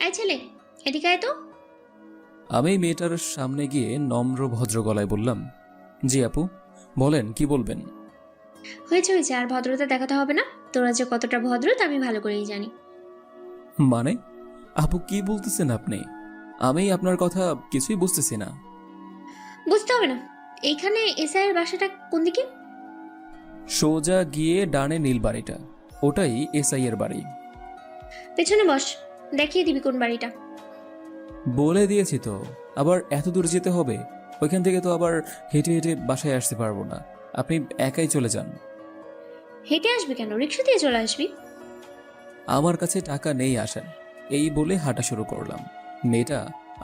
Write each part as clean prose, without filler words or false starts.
এই ছেলে, এদিকে আয় তো। আমি মেয়েটার সামনে গিয়ে নম্র ভদ্র গলায় বললাম, জি আপু, বলেন কি বলবেন। হয়েছে হয়েছে, আর ভদ্রতা দেখাতে হবে না। তোরা যে কতটা ভদ্র তা আমি ভালো করেই জানি। মানে আপু কি বলতেছেন আপনি? আমি আপনার কথা কিছুই বুঝতেছি না। বুঝতে হবে না। এইখানে এসআই এর বাসাটা কোন দিকে? সোজা গিয়ে ডানে নীল বাড়িটা, ওটাই এসআই এর বাড়ি। পেছনে বস, দেখিয়ে দিবি কোন বাড়িটা। বলে দিয়েছি তো, আবার এত দূর যেতে হবে? ওইখান থেকে তো আবার হেঁটে হেঁটে বাসায় আসতে পারবো না। আপনি একাই চলে যান। হেঁটে আসবি কেন, রিক্সা দিয়ে চলে আসবি। আমার কাছে টাকা নেই আসেন, এই বলে হাঁটা শুরু করলাম। মেয়েটা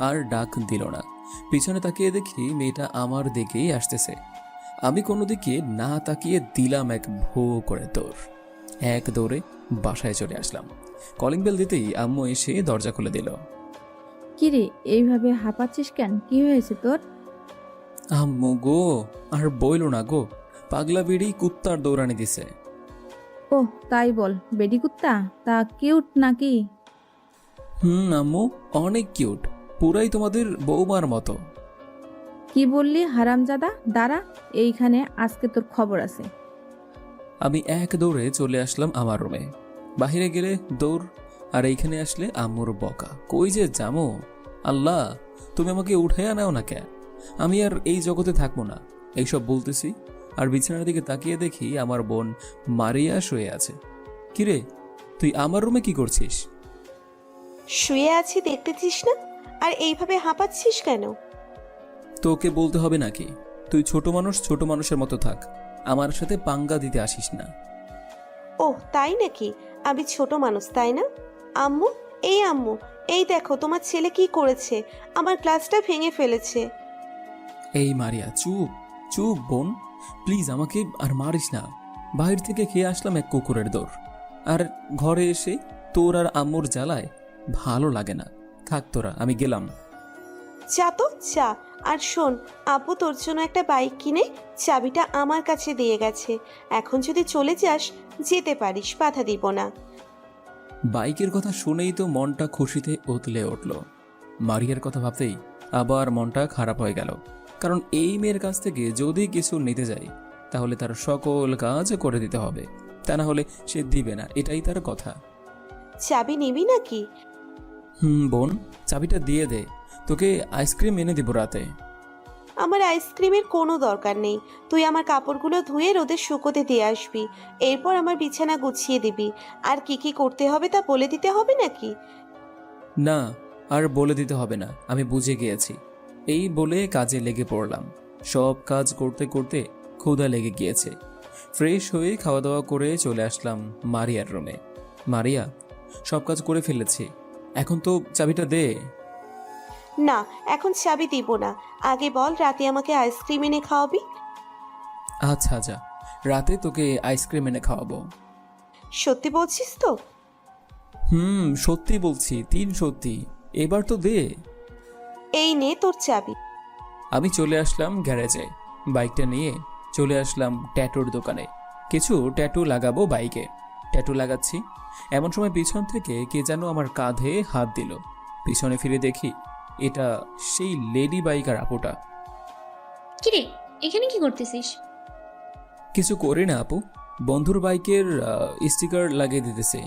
আর ডাক দিল না। পিছনে তাকিয়ে দেখি মেয়েটা আমার দিকেই আসতেছে। আমি কোনো দিকে না তাকিয়ে দিলাম এক ভো করে দৌড়। এক দৌড়ে বাসায় চলে আসলাম। কলিং বেল দিতেই আম্মু এসে দরজা খুলে দিল। কিরে, এইভাবে হাঁপাচ্ছিস কেন? কি হয়েছে তোর? আম্মু গো, আর বইল না গো, পাগলা বিড়ি কুত্তার দৌড়ানি দিছে। ওহ তাই বল, বেডি কুত্তা? তা কিউট নাকি? আম্মু অনেক কিউট, পুরাই তোমাদের বৌমার মতো। কি বললি হারামজাদা? দাঁড়া, এইখানে আজকে তোর খবর আছে। আমি এক দৌড়ে চলে আসলাম আমার রুমে। বাহিরে গেলে দৌড়, আর এইখানে আসলে আম্মুর বকা। কই যে যামো, আল্লাহ তুমি আমাকে উঠাইয়া নাও না কেন? আমি আর এই জগতে থাকবো না। এইসব বলতেছি আর বিছানার দিকে তাকিয়ে দেখি আমার বোন মারিয়া শুয়ে আছে। কিরে, তুই আমার রুমে কি করছিস? শুয়ে আছি দেখতেছিস না? আর এইভাবে হাঁপাচ্ছিস কেন? তোকে বলতে হবে নাকি? তুই ছোট মানুষ, ছোট মানুষের মতো থাক, আমার সাথে পাঙ্গা দিতে আসিস না। ওহ তাই নাকি? আমি ছোট মানুষ তাই না? আম্মু, এই আম্মু, এই দেখো তোমার ছেলে কি করেছে, আমার গ্লাসটা ভেঙে ফেলেছে। এই মারিয়া, চুপ চুপ বোন, প্লিজ আমাকে আর মারিস না। বাইরে থেকে খেয়ে আসলাম এক কুকুরের দৌড়, আর ঘরে এসে তোর আর আম্মুর জ্বালায় ভালো লাগে না। থাক তোরা, আমি গেলাম। যা তো যা। আর শোন, আব্বু তোর জন্য একটা বাইক কিনে চাবিটা আমার কাছে দিয়ে গেছে। এখন যদি চলে যাস যেতে পারিস, বাধা দিব না। বাইকের কথা শুনেই তো মনটা খুশিতে উতলে উঠল। মারিয়ার কথা ভাবতেই আবার মনটা খারাপ হয়ে গেল। কারণ এই মেয়ের কাছ থেকে যদি কিছু নিতে যাই তাহলে তার সকল কাজ করে দিতে হবে, তা না হলে সে দিবে না, এটাই তার কথা। চাবি নিবি নাকি? বোন, চাবিটা দিয়ে দে, তোকে আইসক্রিম এনে দিব রাতে। আমার আইসক্রিমের কোনো দরকার নেই। তুই আমার কাপড়গুলো ধুয়ে রোদে শুকোতে দিয়ে আসবি। এরপর আমার বিছানা গুছিয়ে দিবি। আর কি কি করতে হবে তা বলে দিতে হবে নাকি? না, আর বলে দিতে হবে না, আমি বুঝে গিয়েছি। এই বলে কাজে লেগে পড়লাম। সব কাজ করতে করতে ক্ষুধা লেগে গিয়েছে। ফ্রেশ হয়ে খাওয়া দাওয়া করে চলে আসলাম মারিয়ার রুমে। মারিয়া, সব কাজ করে ফেলেছি, এখন তো চাবিটা দে। না, এখন চাবি দিব না। আগে বল রাতে আমাকে আইসক্রিম এনে খাওয়াবি? আচ্ছা আচ্ছা, রাতে তোকে আইসক্রিম এনে খাওয়াবো। সত্যি বলছিস তো? সত্যি বলছি, তিন সত্যি। এবার তো দে। এই নে তোর চাবি। আমি চলে আসলাম গ্যারেজে। বাইকটা নিয়ে চলে আসলাম ট্যাটুর দোকানে। কিছু ট্যাটু লাগাবো বাইকে। ট্যাটু লাগাচ্ছি, এমন সময় পিছন থেকে কে যেন আমার কাঁধে হাত দিল। পিছনে ফিরে দেখি এটা সেই লেডি বাইকার আপুটা। কিরে, এখানে কি করতেছিস? কিছু করি না আপু, বন্ধুর বাইকের স্টিকার লাগিয়ে দিতেছে।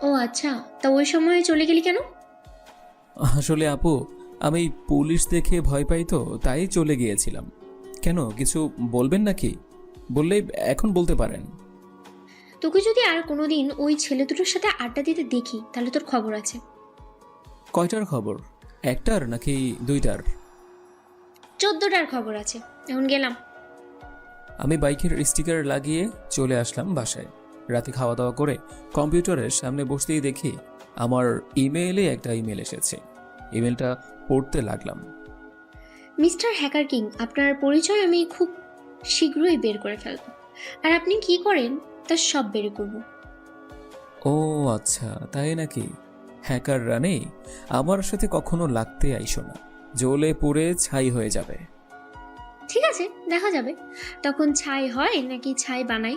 ও আচ্ছা, তা ওই সময় চলে গেলি কেন? আসলে আপু, আমি পুলিশ দেখে ভয় পাই তো, তাই চলে গিয়েছিলাম। কেন, কিছু বলবেন নাকি? বললে এখন বলতে পারেন। তোকে যদি আর কোনোদিন ওই ছেলে দুটোর সাথে আড্ডা দিতে দেখি তাহলে তোর খবর আছে। কয়টার খবর? একটার নাকি দুইটার? 14টার খবর আছে। এখন গেলাম। আমি বাইকের স্টিকার লাগিয়ে চলে আসলাম বাসায়। রাতে খাওয়া দাওয়া করে কম্পিউটারের সামনে বসতেই দেখি আমার ইমেইলে একটা ইমেল এসেছে। ইমেলটা পড়তে লাগলাম। মিস্টার হ্যাকার কিং, আপনার পরিচয় আমি খুব শীঘ্রই বের করে ফেলব। আর আপনি কি করেন তা সব বের করব। ও আচ্ছা, তাই নাকি? হ্যাকার রানে আমার সাথে কখনো লাগতে আইসো না, জ্বলে পুড়ে ছাই হয়ে যাবে। ঠিক আছে, দেখা যাবে তখন ছাই হয় নাকি ছাই বানাই।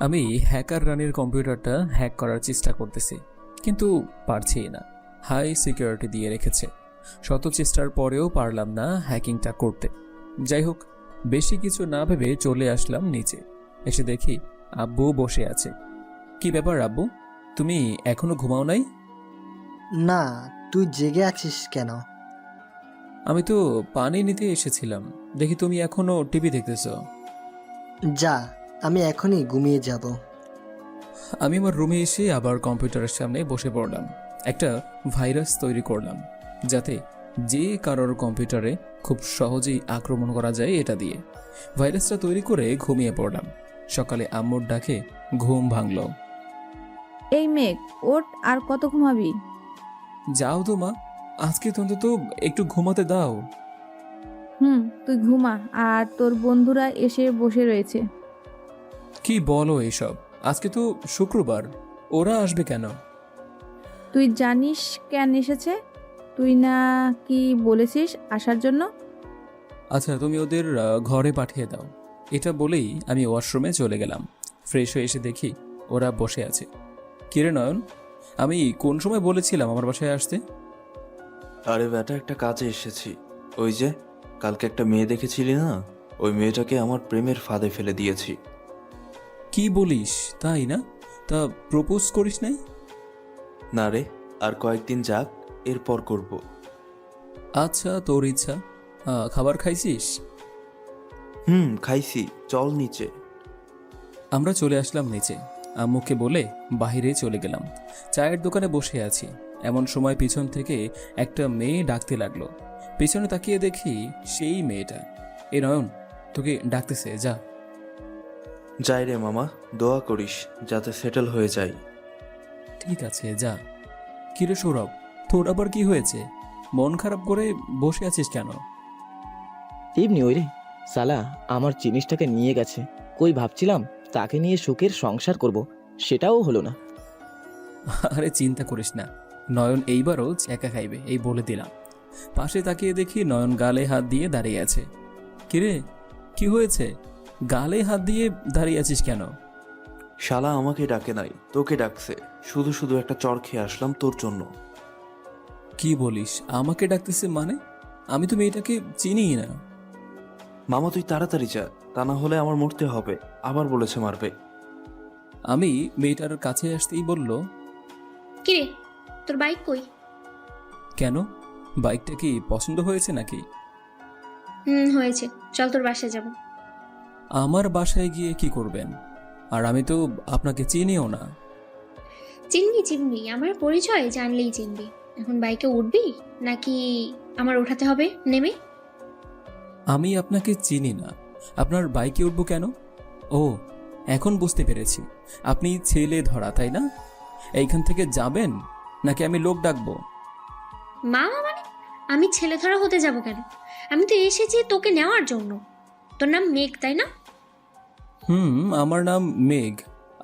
আমি হ্যাকার রানীর কম্পিউটারটা হ্যাক করার চেষ্টা করতেছি, কিন্তু পারছি না। হাই সিকিউরিটি দিয়ে রেখেছে। শত চেষ্টার পরেও পারলাম না হ্যাকিংটা করতে। যাই হোক, বেশি কিছু না ভেবে চলে আসলাম নিচে। এসে দেখি আব্বু বসে আছে। কি ব্যাপার আব্বু, তুমি এখনো ঘুমাও নাই? না, তুই জেগে আছিস কেন? আমি তো পানি নিতে এসেছিলাম, দেখি তুমি এখনো টিভি দেখতেছ। যা, আমি এখনই ঘুমিয়ে যাব। আমি আমার রুমে এসে আবার কম্পিউটারের সামনে বসে পড়লাম। একটা ভাইরাস তৈরি করলাম, যাতে যে কারোর কম্পিউটারে খুব সহজেই আক্রমণ করা যায় এটা দিয়ে। ভাইরাসটা তৈরি করে ঘুমিয়ে পড়লাম। সকালে আম্মুর ডাকে ঘুম ভাঙল। এই মেঘ, ওঠ, আর কত ঘুমাবি? যাও তো মা, আজকে তো অন্তত একটু ঘুমাতে দাও। তুই ঘুমা, আর তোর বন্ধুরা এসে বসে রয়েছে। কি বলো এসব? আজকে তো শুক্রবার, ওরা আসবে কেন? তুই জানিস কেন এসেছে? তুই না কি বলেছিস আসার জন্য? আচ্ছা, তুমি ওদের ঘরে পাঠিয়ে দাও। এটা বলেই আমি ওয়াশরুমে চলে গেলাম। ফ্রেশ হয়ে এসে দেখি ওরা বসে আছে। কিরে নয়ন, আমি কোন সময় বলেছিলাম আমার বাসায় আসতে? আরে বেটা, একটা কাজে এসেছি। ওই যে কালকে একটা মেয়ে দেখেছিলি না, ওই মেয়েটাকে আমার প্রেমের ফাঁদে ফেলে দিয়েছি। কি বলিস, তাই না? তা প্রপোজ করিস নাই? না রে, আর কয়েকদিন যাক, এরপর করব। আচ্ছা, তোর ইচ্ছা। খাবার খাইছিস? খাইছি, চল নিচে। আমরা চলে আসলাম নিচে। আম্মুকে বলে বাইরে চলে গেলাম। চায়ের দোকানে বসে আছি, এমন সময় পিছন থেকে একটা মেয়ে ডাকতে লাগলো। পিছনে তাকিয়ে দেখি সেই মেয়েটা। এ নয়ন, তোকে ডাকতেছে, যা। যাই রে মামা, দোয়া করিস যাতে সেটেল হয়ে যায়। ঠিক আছে, যা। কিরে সৌরভ, তোর আবার কি হয়েছে? মন খারাপ করে বসে আছিস কেন? এমনি ওই রে, সালা আমার জিনিসটাকে নিয়ে গেছে। কই ভাবছিলাম তাকে নিয়ে সুখের সংসার করব, সেটাও হলো না। আরে চিন্তা করিস না, নয়ন এইবারও একা খাইবে, এই বলে দিলাম। পাশে তাকিয়ে দেখি নয়ন গালে হাত দিয়ে দাঁড়িয়ে আছে। কিরে, কি হয়েছে? গালে হাত দিয়ে দাঁড়িয়ে আছিস কেন? শালা আমাকে ডাকে নাই, তোকে ডাকছে। শুধু শুধু একটা চড় খেয়ে আসলাম তোর জন্য। কি বলিস, আমাকে ডাকতেছে মানে? আমি তো মেয়েটাকে চিনিই না। মামা তুই তাড়াতাড়ি যা, তা না হলে আমার মরতে হবে। আবার বলেছে মারবে। আমি মেয়েটার কাছে আসতেই বলল, কিরে, তোর বাইক কই? কেন, বাইকটা কি পছন্দ হয়েছে নাকি? হয়েছে, চল তোর বাসায় যাব। আমার বাসায় গিয়ে কি করবেন? আর আমি তো আপনাকে চিনিও না। চিনবি, আমার পরিচয় জানলেই চিনবি। এখন বাইকে উঠবি নাকি আমার ওঠাতে হবে নেমে? আমি আপনাকে চিনি না, আপনার বাইকে উঠবো কেন? ও, এখন বুঝতে পেরেছি, আপনি ছেলে ধরা, তাই না? এইখান থেকে যাবেন নাকি আমি লোক ডাকবো? মামা মানে আমি ছেলে ধরা হতে যাব কেন? আমি তো এসেছি তোকে নেওয়ার জন্য। তোর নাম মেঘ, তাই না? আমার নাম মেঘ।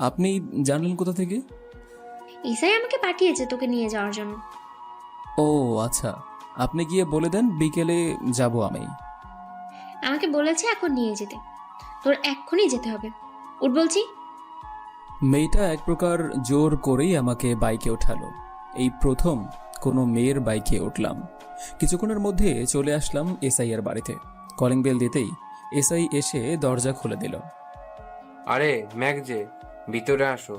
আপনি জানলেন কোথা থেকে? ইসাই আমাকে পাঠিয়েছে তোকে নিয়ে যাওয়ার জন্য। ও আচ্ছা, আপনি গিয়ে বলে দেন বিকেলে যাব আমি। আমাকে বলেছে এখন নিয়ে যেতে, তোর এক্ষুনি যেতে হবে। উঠ বলছি। মেয়েটা এক প্রকার জোর করেই আমাকে বাইকে ওঠালো। এই প্রথম কোনো মেয়ের বাইকে উঠলাম। কিছুক্ষণের মধ্যে চলে আসলাম এসআই এর বাড়িতে। কলিং বেল দিতেই এসআই এসে দরজা খুলে দিল। আরে ম্যাক যে, ভিতরে আসো।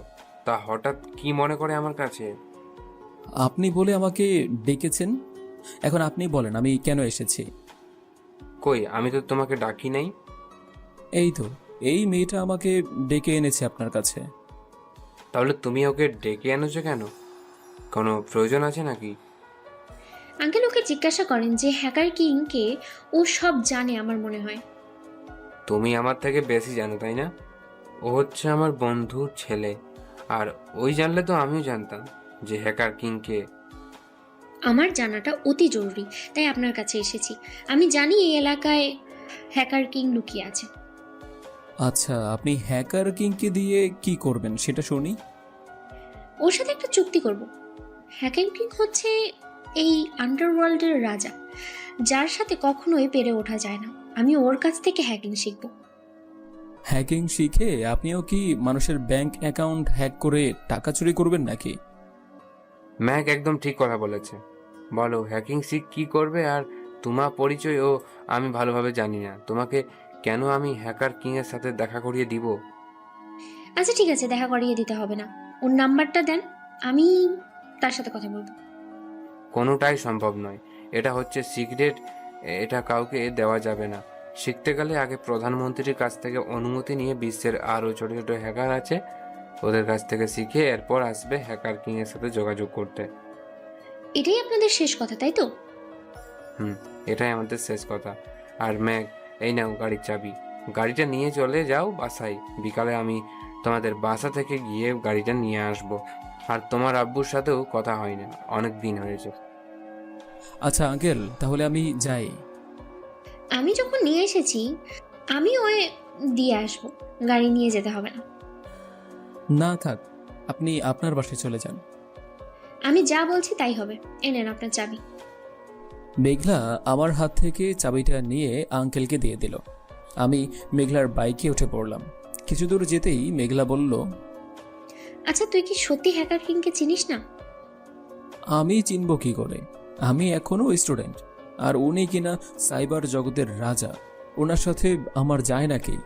তা হঠাৎ কি মনে করে আমার কাছে? আপনি বলে আমাকে ডেকেছেন, এখন আপনি বলেন আমি কেন এসেছি। কই, আমি তো তোমাকে ডাকি নাই। এই তো, এই মেয়েটা আমাকে ডেকে এনেছে আপনার কাছে। তাহলে তুমি ওকে ডেকে এনেছো কেন? কোনো প্রয়োজন আছে নাকি? আঙ্কেল ওকে জিজ্ঞাসা করেন যে হ্যাকার কিংকে ও সব জানে আমার মনে হয়। তুমি আমার থেকে বেশি জানো, তাই না? ও হচ্ছে আমার বন্ধুর ছেলে, আর ওই জানলে তো আমিও জানতাম যে হ্যাকার কিংকে। আমার জানাটা অতি জরুরি, তাই আপনার কাছে এসেছি। আমি জানি এই এলাকায় হ্যাকার কিং লুকিয়ে আছে। আচ্ছা, আপনি হ্যাকার কিংকে দিয়ে কি করবেন সেটা শুনি। ওর সাথে একটা চুক্তি করব। হ্যাকার কিং হচ্ছে এই আন্ডারওয়ার্ল্ডের রাজা, যার সাথে কখনোই পেরে ওঠা যায় না। আমি ওর কাছ থেকে হ্যাকিং শিখব। হ্যাকিং শিখে আপনিও কি মানুষের ব্যাংক অ্যাকাউন্ট হ্যাক করে টাকা চুরি করবেন নাকি? ম্যাক একদম ঠিক কথা বলেছে। বলো হ্যাকিং শিখ কি করবে? আর তোমার পরিচয় ও আমি ভালোভাবে জানি না। তোমাকে কেন আমি হ্যাকার কিং এর সাথে দেখা করিয়ে দিব? আচ্ছা ঠিক আছে, দেখা করিয়ে দিতে হবে না। ওর নাম্বারটা দেন, আমি তার সাথে কথা বলবো। কোনোটাই সম্ভব নয়। এটা হচ্ছে সিক্রেট, এটা কাউকে দেওয়া যাবে না। শিখতে গেলে আগে প্রধানমন্ত্রীর কাছ থেকে অনুমতি নিয়ে বিশ্বের আরও ছোট ছোট হ্যাকার আছে ওদের কাছ থেকে শিখে এরপর আসবে হ্যাকার কিং এর সাথে যোগাযোগ করতে। এটাই আপনাদের শেষ কথা, তাই তো? এটাই আমাদের শেষ কথা। আর ম্যাগ, এই নাও গাড়ির চাবি। গাড়িটা নিয়ে চলে যাও বাসায়। বিকালে আমি তোমাদের বাসা থেকে গিয়ে গাড়িটা নিয়ে আসব। আর তোমার আব্বুর সাথেও কথা হয় না, অনেক দিন হয়েছে। আচ্ছা আঙ্কেল, তাহলে আমি যাই। আমি যখন নিয়ে এসেছি আমি ওই দিয়ে আসবো, গাড়ি নিয়ে যেতে হবে না। না থাক, আপনি আপনার বাসায় চলে যান। আমি যা বলছি তাই হবে। এনেন আপনার চাবি। মেঘলা আমার হাত থেকে চাবিটা নিয়ে আঙ্কেলকে দিয়ে দিল। আমি মেঘলার বাইকে উঠে পড়লাম। কিছু দূর যেতেই মেঘলা বলল, আচ্ছা তুই কি সত্যি হ্যাকার কিংকে চিনিস না? আমি চিনব কি করে? আমি এখনো স্টুডেন্ট, আর উনি কিনা সাইবার জগতের রাজা। ওনার সাথে আমার যায় নাকি?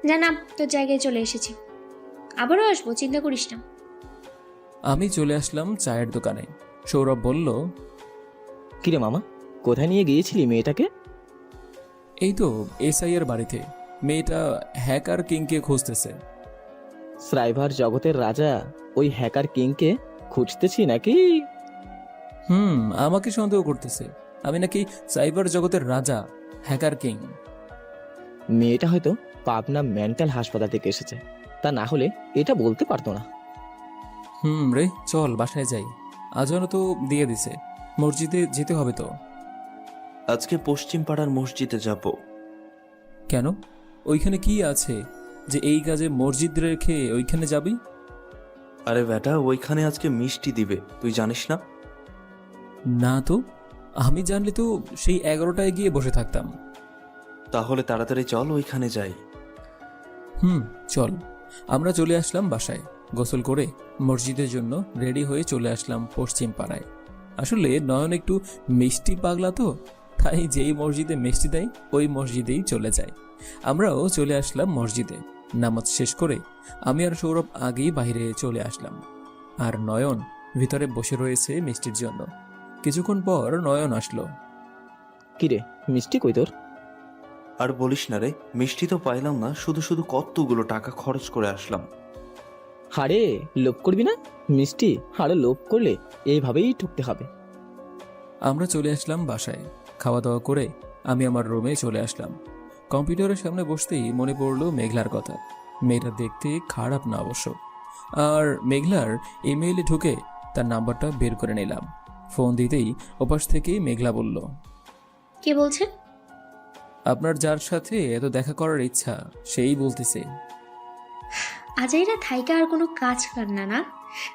জানা, তোর জায়গায় চলে এসেছি, আবারও আসবো, চিন্তা করিস না। আমি চলে আসলাম চায়ের দোকানে। সৌরভ বলল, কিরে মামা, কোথায় নিয়ে গিয়েছিলি মেয়েটাকে? এই তো এসআই এর বাড়িতে। মেয়েটা হ্যাকার কিংকে খুঁজতেছে। সাইবার জগতের রাজা ওই হ্যাকার কিংকে খুঁজতেছি নাকি? আমাকে সন্দেহ করতেছে আমি নাকি সাইবার জগতের রাজা, হ্যাকার কিং। মেয়েটা হয়তো পাবনা মেন্টাল হাসপাতাল থেকে এসেছে, তা না হলে এটা বলতে পারতো না। রে চল বাসায় যাই। আজানও তো দিয়ে দিছে, মসজিদে যেতে হবে তো। আজকে পশ্চিম পাড়ার মসজিদে যাব। কেন? ওইখানে কি আছে যে এই কাজে মসজিদ রেখে ওইখানে যাবি? আরে বেটা, ওইখানে আজকে মিষ্টি দিবে, তুই জানিস না? না তো, আমি জানলে তো সেই 11টায় গিয়ে বসে থাকতাম। তাহলে তাড়াতাড়ি চল, ওইখানে যাই। চল। আমরা চলে আসলাম বাসায়। গোসল করে মসজিদের জন্য রেডি হয়ে চলে আসলাম পশ্চিম পাড়ায়। আসলে নয়ন একটু মিষ্টি পাগলা তো, তাই যেই মসজিদে মিষ্টি দেয় ওই মসজিদেই চলে যায়। আমরাও চলে আসলাম মসজিদে। নামাজ শেষ করে আমি আর সৌরভ আগেই বাইরে চলে আসলাম, আর নয়ন ভিতরে বসে রয়েছে মিষ্টির জন্য। কিছুক্ষণ পর নয়ন আসলো। কিরে, মিষ্টি কই তোর? আর বলিস না রে, মিষ্টি তো পাইলাম না, শুধু শুধু কতগুলো টাকা খরচ করে আসলাম। হারে, লোভ করবি না? মিষ্টি হারে লোভ করলে এইভাবেই ঠকতে হবে। আমরা চলে আসলাম বাসায়। খাওয়া দাওয়া করে আমি আমার রুমে চলে আসলাম। কম্পিউটারের সামনে বসতেই মনে পড়লো মেঘলার কথা। মেয়েটা দেখতে খারাপ না অবশ্য। আর মেঘলার ইমেইলে ঢুকে তার নাম্বারটা বের করে নিলাম। ফোন দিতেই ওপাশ থেকেই মেঘলা বলল, কে বলছেন? আপনার যার সাথে এত দেখা করার ইচ্ছা সেই বলতেছে। আজাইরা থাইকা আর কোনো কাজ কার না, না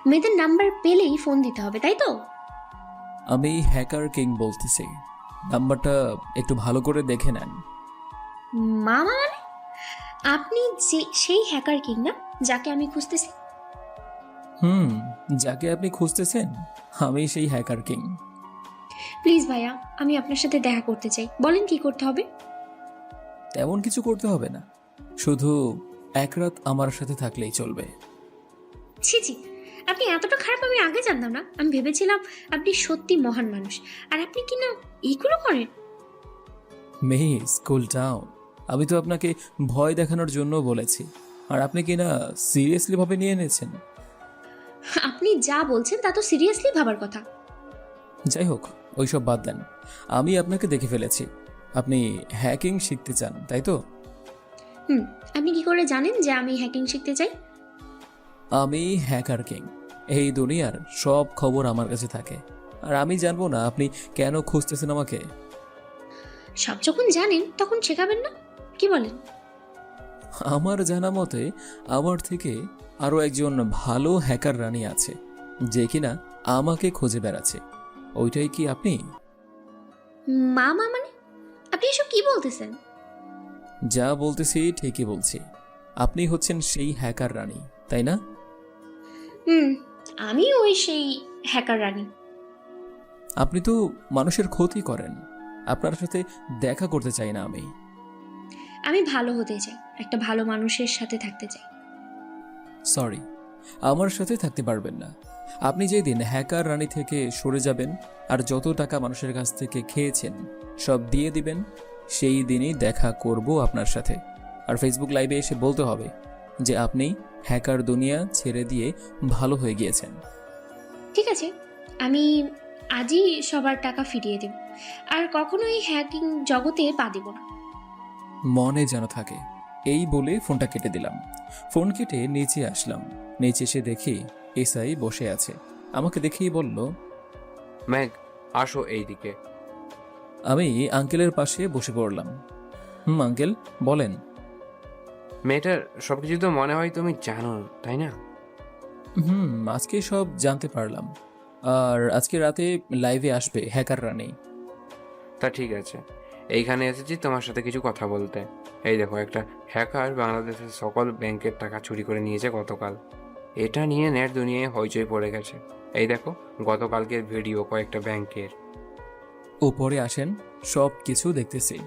মেয়েদের নাম্বার পেলেই ফোন দিতে হবে, তাই তো? আমি হ্যাকার কিং বলতেছি, নাম্বারটা একটু ভালো করে দেখে নেন। মামা মানে? আপনি যে সেই হ্যাকার কিং না যাকে আমি খুঁজতেছি? যাকে আপনি খুঁজতেছেন আমি সেই হ্যাকার কিং। প্লিজ ভাইয়া, আমি আপনার সাথে দেখা করতে চাই, বলেন কি করতে হবে? তেমন কিছু করতে হবে না, শুধু এক রাত আমার সাথে থাকলেই চলবে। ছি ছি, আপনি এতটা খারাপ আমি আগে জানতাম না। আমি ভেবেছিলাম আপনি সত্যি মহান মানুষ, আর আপনি কি না এইগুলো করেন? মিস কুল ডাউন, আমি তো আপনাকে ভয় দেখানোর জন্য বলেছি, আর আপনি কি না সিরিয়াসলি ভাবে নিয়ে নিয়েছেন। আপনি যা বলছেন তা তো সিরিয়াসলি ভাবার কথা। যাই হোক, ওইসব বাদ দেন। আমি আপনাকে দেখে ফেলেছি, আপনি হ্যাকিং শিখতে চান তাই তো? আপনি কি করে জানেন যে আমি হ্যাকিং শিখতে চাই? আমি হ্যাকার কিং, এই দুনিয়ার সব খবর আমার কাছে থাকে। আর আমি জানবো না আপনি কেন খুঁজতেছেন আমাকে? সব যখন জানেন তখন শেখাবেন না, কি বলেন? আমার জানা মতে আমার থেকে আরও একজন ভালো হ্যাকার রানী আছে, যে কিনা আমাকে খুঁজে বেড়াচ্ছে। ওইটাই কি আপনি? মামা মানে? আপনি এসব কি বলতেছেন? যা বলতেছি ঠিকই বলছি। আপনি হচ্ছেন সেই হ্যাকার রানী, তাই না? হুম, আমি ওই সেই হ্যাকার রানী। আপনি তো মানুষের ক্ষতি করেন। আপনার সাথে দেখা করতে চাই না আমি। আমি ভালো হতে চাই, একটা ভালো মানুষের সাথে থাকতে চাই। সরি, আমার সাথে থাকতে পারবেন না। আপনি যেদিন হ্যাকার রানী থেকে সরে যাবেন আর যত টাকা মানুষের কাছ থেকে খেয়েছেন সব দিয়ে দিবেন, সেই দিনই দেখা করব আপনার সাথে। আর ফেসবুক লাইভে এসে বলতে হবে যে আপনি হ্যাকার দুনিয়া ছেড়ে দিয়ে ভালো হয়ে গিয়েছেন। ঠিক আছে, আমি আজই সবার টাকা ফিরিয়ে দেব, আর কখনোই হ্যাকিং জগতে পা দেব না। মনে যেন থাকে। এই বলে ফোনটা কেটে দিলাম। ফোন কেটে নিচে আসলাম। নিচে এসে দেখি এসআই বসে আছে। আমাকে দেখেই বলল, ম্যাগ, আসো এইদিকে। আমি আঙ্কেলের পাশে বসে পড়লাম। আঙ্কেল বলেন। মেয়েটার সবকিছু তো মনে হয় তুমি জানো, তাই না? আজকে সব জানতে পারলাম। আর আজকে রাতে লাইভে আসবে হ্যাকার রানী। তা ঠিক আছে, এইখানে এসেছি তোমার সাথে কিছু কথা বলতে। এই দেখো, একটা হ্যাকার বাংলাদেশের সকল ব্যাংকের টাকা চুরি করে নিয়েছে গতকাল। এটা নিয়ে নেট দুনিয়ায় হইচই পড়ে গেছে। এই দেখো, গতকালকের ভিডিও কয়েকটা ব্যাংকের। উপরে আসেন, সব কিছু দেখতেছি।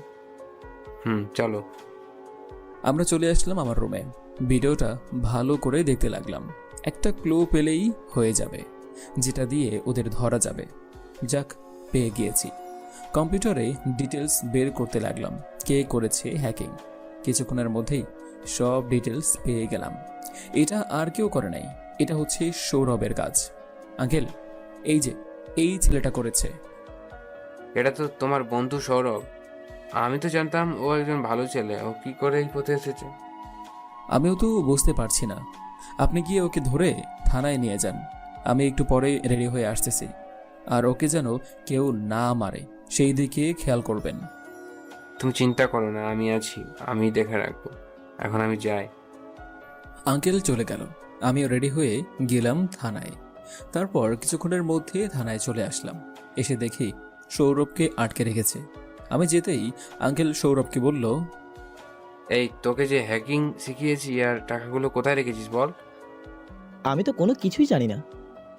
চলো। আমরা চলে আসলাম আমার রুমে। ভিডিওটা ভালো করে দেখতে লাগলাম। একটা ক্লু পেলেই হয়ে যাবে, যেটা দিয়ে ওদের ধরা যাবে। যাক, পেয়ে গিয়েছি। কম্পিউটারে ডিটেলস বের করতে লাগলাম, কে করেছে হ্যাকিং। কিছুক্ষণের মধ্যেই সব ডিটেলস পেয়ে গেলাম। এটা আর কেউ করে নাই, এটা হচ্ছে সৌরভের কাজ। আঙ্কেল, এই যে এই ছেলেটা করেছে। এটা তো তোমার বন্ধু সৌরভ। আমি তো জানতাম ও একজন ভালো ছেলে। ও কি করে এই পথে এসেছে? আমিও তো বুঝতে পারছি না। আপনি গিয়ে ওকে ধরে থানায় নিয়ে যান। আমি একটু পরে রেডি হয়ে আসতেছি। আর ওকে যেন কেউ না মারে সেই দিকে খেয়াল করবেন। তুমি চিন্তা করো না, আমি আছি, আমি দেখে রাখবো। এখন আমি যাই। আঙ্কেল চলে গেল। আমিও রেডি হয়ে গেলাম থানায়। তারপর কিছুক্ষণের মধ্যে থানায় চলে আসলাম। এসে দেখি সৌরভকে আটকে রেখেছে। আমি যেতেই আঙ্কেল সৌরভকে বলল, এই তোকে যে হ্যাকিং শিখিয়েছি আর টাকাগুলো কোথায় রেখেছিস বল? আমি তো কোনো কিছুই জানি না।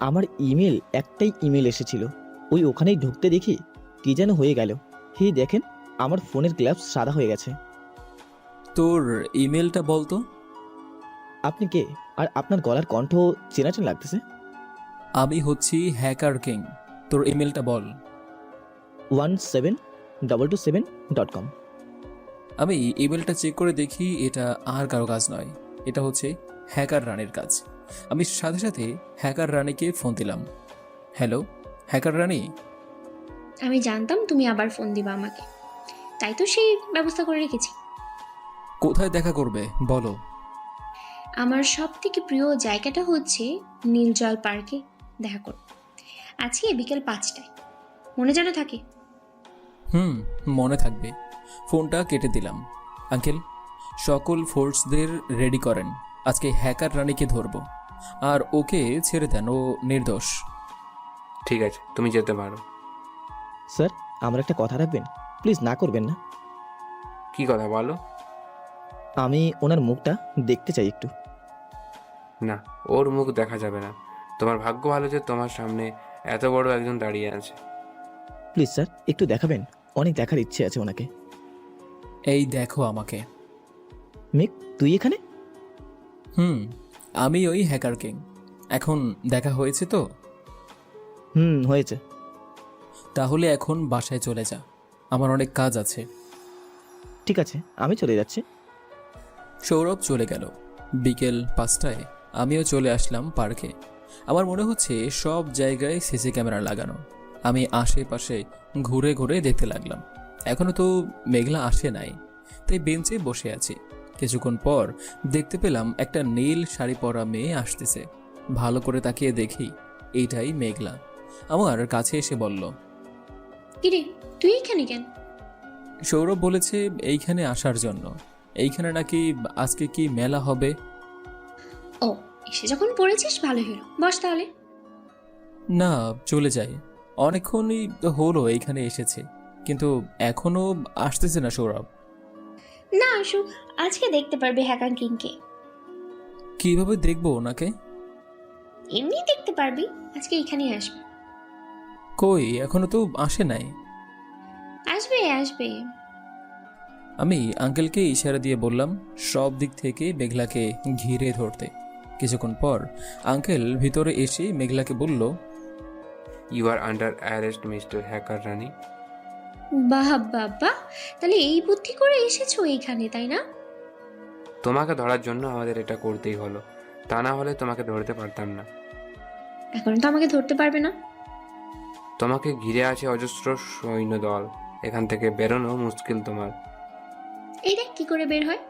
আমার ইমেল, একটাই ইমেল এসেছিল, ওখানেই ঢুকতে দেখি কি যেন হয়ে গেল। দেখেন, আমার ফোনের গ্লাভস সাদা হয়ে গেছে। তোর ইমেলটা বলতো। আপনি কে? আর আপনার গলার কণ্ঠ চেনা চেনা লাগতেছে। আমি হচ্ছি হ্যাকার কিং। তোর ইমেলটা বল। 17227.com। আমি ইমেলটা চেক করে দেখি এটা আর কারো কাজ নয়, এটা হচ্ছে হ্যাকার রানীর কাজ। আমি সাথে সাথে হ্যাকার রানীকে ফোন দিলাম। হ্যালো, হ্যাকার রানী। আমি জানতাম তুমি আবার ফোন দিবা আমাকে, তাই তো সেই ব্যবস্থা করে রেখেছি। কোথায় দেখা করবে বলো? আমার সব থেকে প্রিয় জায়গাটা হচ্ছে নীলজল পার্কে দেখা করব আজকে বিকেল 5টায়। মনে যেন থাকে। মনে থাকবে। ফোনটা কেটে দিলাম। আঙ্কেল, সকল ফোর্সদের রেডি করেন। আজকে হ্যাকার রানীকে ধরবো, আর ওকে ছেড়ে দেন, ও নির্দোষ। ঠিক আছে, তুমি যেতে পারো। স্যার, আমার একটা কথা রাখবেন, প্লিজ, না করবেন না। কি কথা বলো? আমি ওনার মুখটা দেখতে চাই একটু। না, ওর মুখ দেখা যাবে না। তোমার ভাগ্য ভালো যে তোমার সামনে এত বড় একজন দাঁড়িয়ে আছে। প্লিজ স্যার, একটু দেখাবেন, অনেক দেখার ইচ্ছে আছে ওনাকে। এই দেখো আমাকে। মেঘ, তুই এখানে? আমি ওই হ্যাকার কিং। এখন দেখা হয়েছে তো? হয়েছে। তাহলে এখন বাসায় চলে যা, আমার অনেক কাজ আছে। ঠিক আছে, আমি চলে যাচ্ছি। সৌরভ চলে গেল। বিকেল 5টায় আমিও চলে আসলাম পার্কে। আমার মনে হচ্ছে সব জায়গায় সিসি ক্যামেরা লাগানো। আমি আশেপাশে ঘুরে ঘুরে দেখতে লাগলাম। এখনো তো মেঘলা আসে নাই, তাই বেঞ্চে বসে আছি। কিছুক্ষণ পর দেখতে পেলাম একটা নীল শাড়ি পরা মেয়ে আসতেছে। ভালো করে তাকিয়ে দেখি এইটাই মেঘলা। আমার কাছে এসে বলল, কিরে, তুই এখানে কেন? সৌরভ বলেছে এইখানে আসার জন্য। এইখানে নাকি আজকে কি মেলা হবে। ও, এসে যখন পড়েছিস ভালোই হলো, বস তাহলে। না, চলে যাই। অনেকক্ষণই হলো এইখানে এসেছে, কিন্তু এখনো আসতেছে না সৌরভ। না আসুক, আজকে দেখতে পারবে হ্যাকার কিংকে। কিভাবে দেখবো ওনাকে? এমনি দেখতে পারবি, আজকে এখানেই আসবে। কই, এখনো তো আসে নাই। আসবে আসবে। আমি আঙ্কেলকে ইশারা দিয়ে বললাম সব দিক থেকে মেঘলাকে ঘিরে ধরতে। কিছুক্ষণ পর আঙ্কেল ভিতরে এসে মেঘলাকে বলল, you are under arrest mister hacker Rani. বাহ বাবা, তাহলে এই বুদ্ধি করে এসেছো এইখানে, তাই না? তোমাকে ধরার জন্য আমাদের এটা করতেই হলো, তা না হলে তোমাকে ধরতে পারতাম না। এখন তো আমাকে ধরতে পারবে না। তোমাকে ঘিরে আছে অজস্র সৈন্য দল, এখান থেকে বেরোনো মুশকিল তোমার। এই দেখ কি করে বের হয়।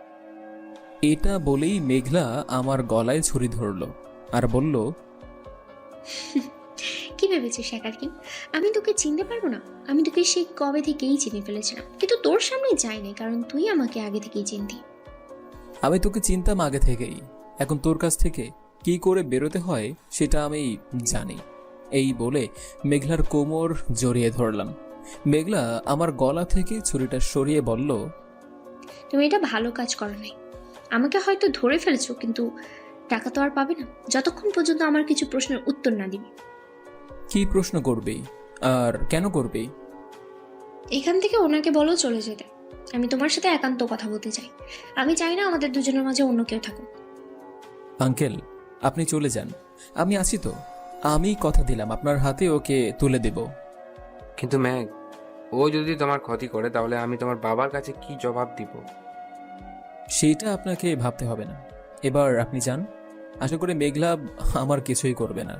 এটা বলেই মেঘলা আমার গলায় ছুরি ধরলো আর বলল, কি ভেবেছিস হ্যাকার কিং, আমি তোকে চিনতে পারবো না? আমি তোকে সেই কবে থেকেই চিনে ফেলেছিলাম, কিন্তু তোর সামনে যাইনি কারণ তুই আমাকে আগে থেকেই চিনতি। আমি তোকে চিনতাম আগে থেকেই, এখন তোর কাছ থেকে কি করে বেরোতে হয় সেটা আমি জানি। এই বলে মেঘলার কোমর জড়িয়ে ধরলাম। মেঘলা আমার গলা থেকে ছুরিটা সরিয়ে বলল, তুমি এটা ভালো কাজ করো নাই। আমাকে হয়তো ধরে ফেলেছো, কিন্তু টাকা তো আর পাবে না যতক্ষণ পর্যন্ত আমার কিছু প্রশ্নের উত্তর না দিবি। কি প্রশ্ন করবি আর কেন করবি? এখান থেকে ওনাকে বলো চলে যেতে। আমি তোমার সাথে একান্ত কথা বলতে চাই। আমি চাই না আমাদের দুজনের মাঝে অন্য কেউ থাকুক। আঙ্কেল, আপনি চলে যান, আমি আছি তো। আমি কথা দিলাম আপনার হাতে ওকে তুলে দেব। কিন্তু ম্যাগ, ও যদি তোমার ক্ষতি করে তাহলে আমি তোমার বাবার কাছে কি জবাব দিব? সেইটা আপনাকে ভাবতে হবে না, এবার আপনি যান। আশা করি মেঘলা আমার কিছুই করবে না।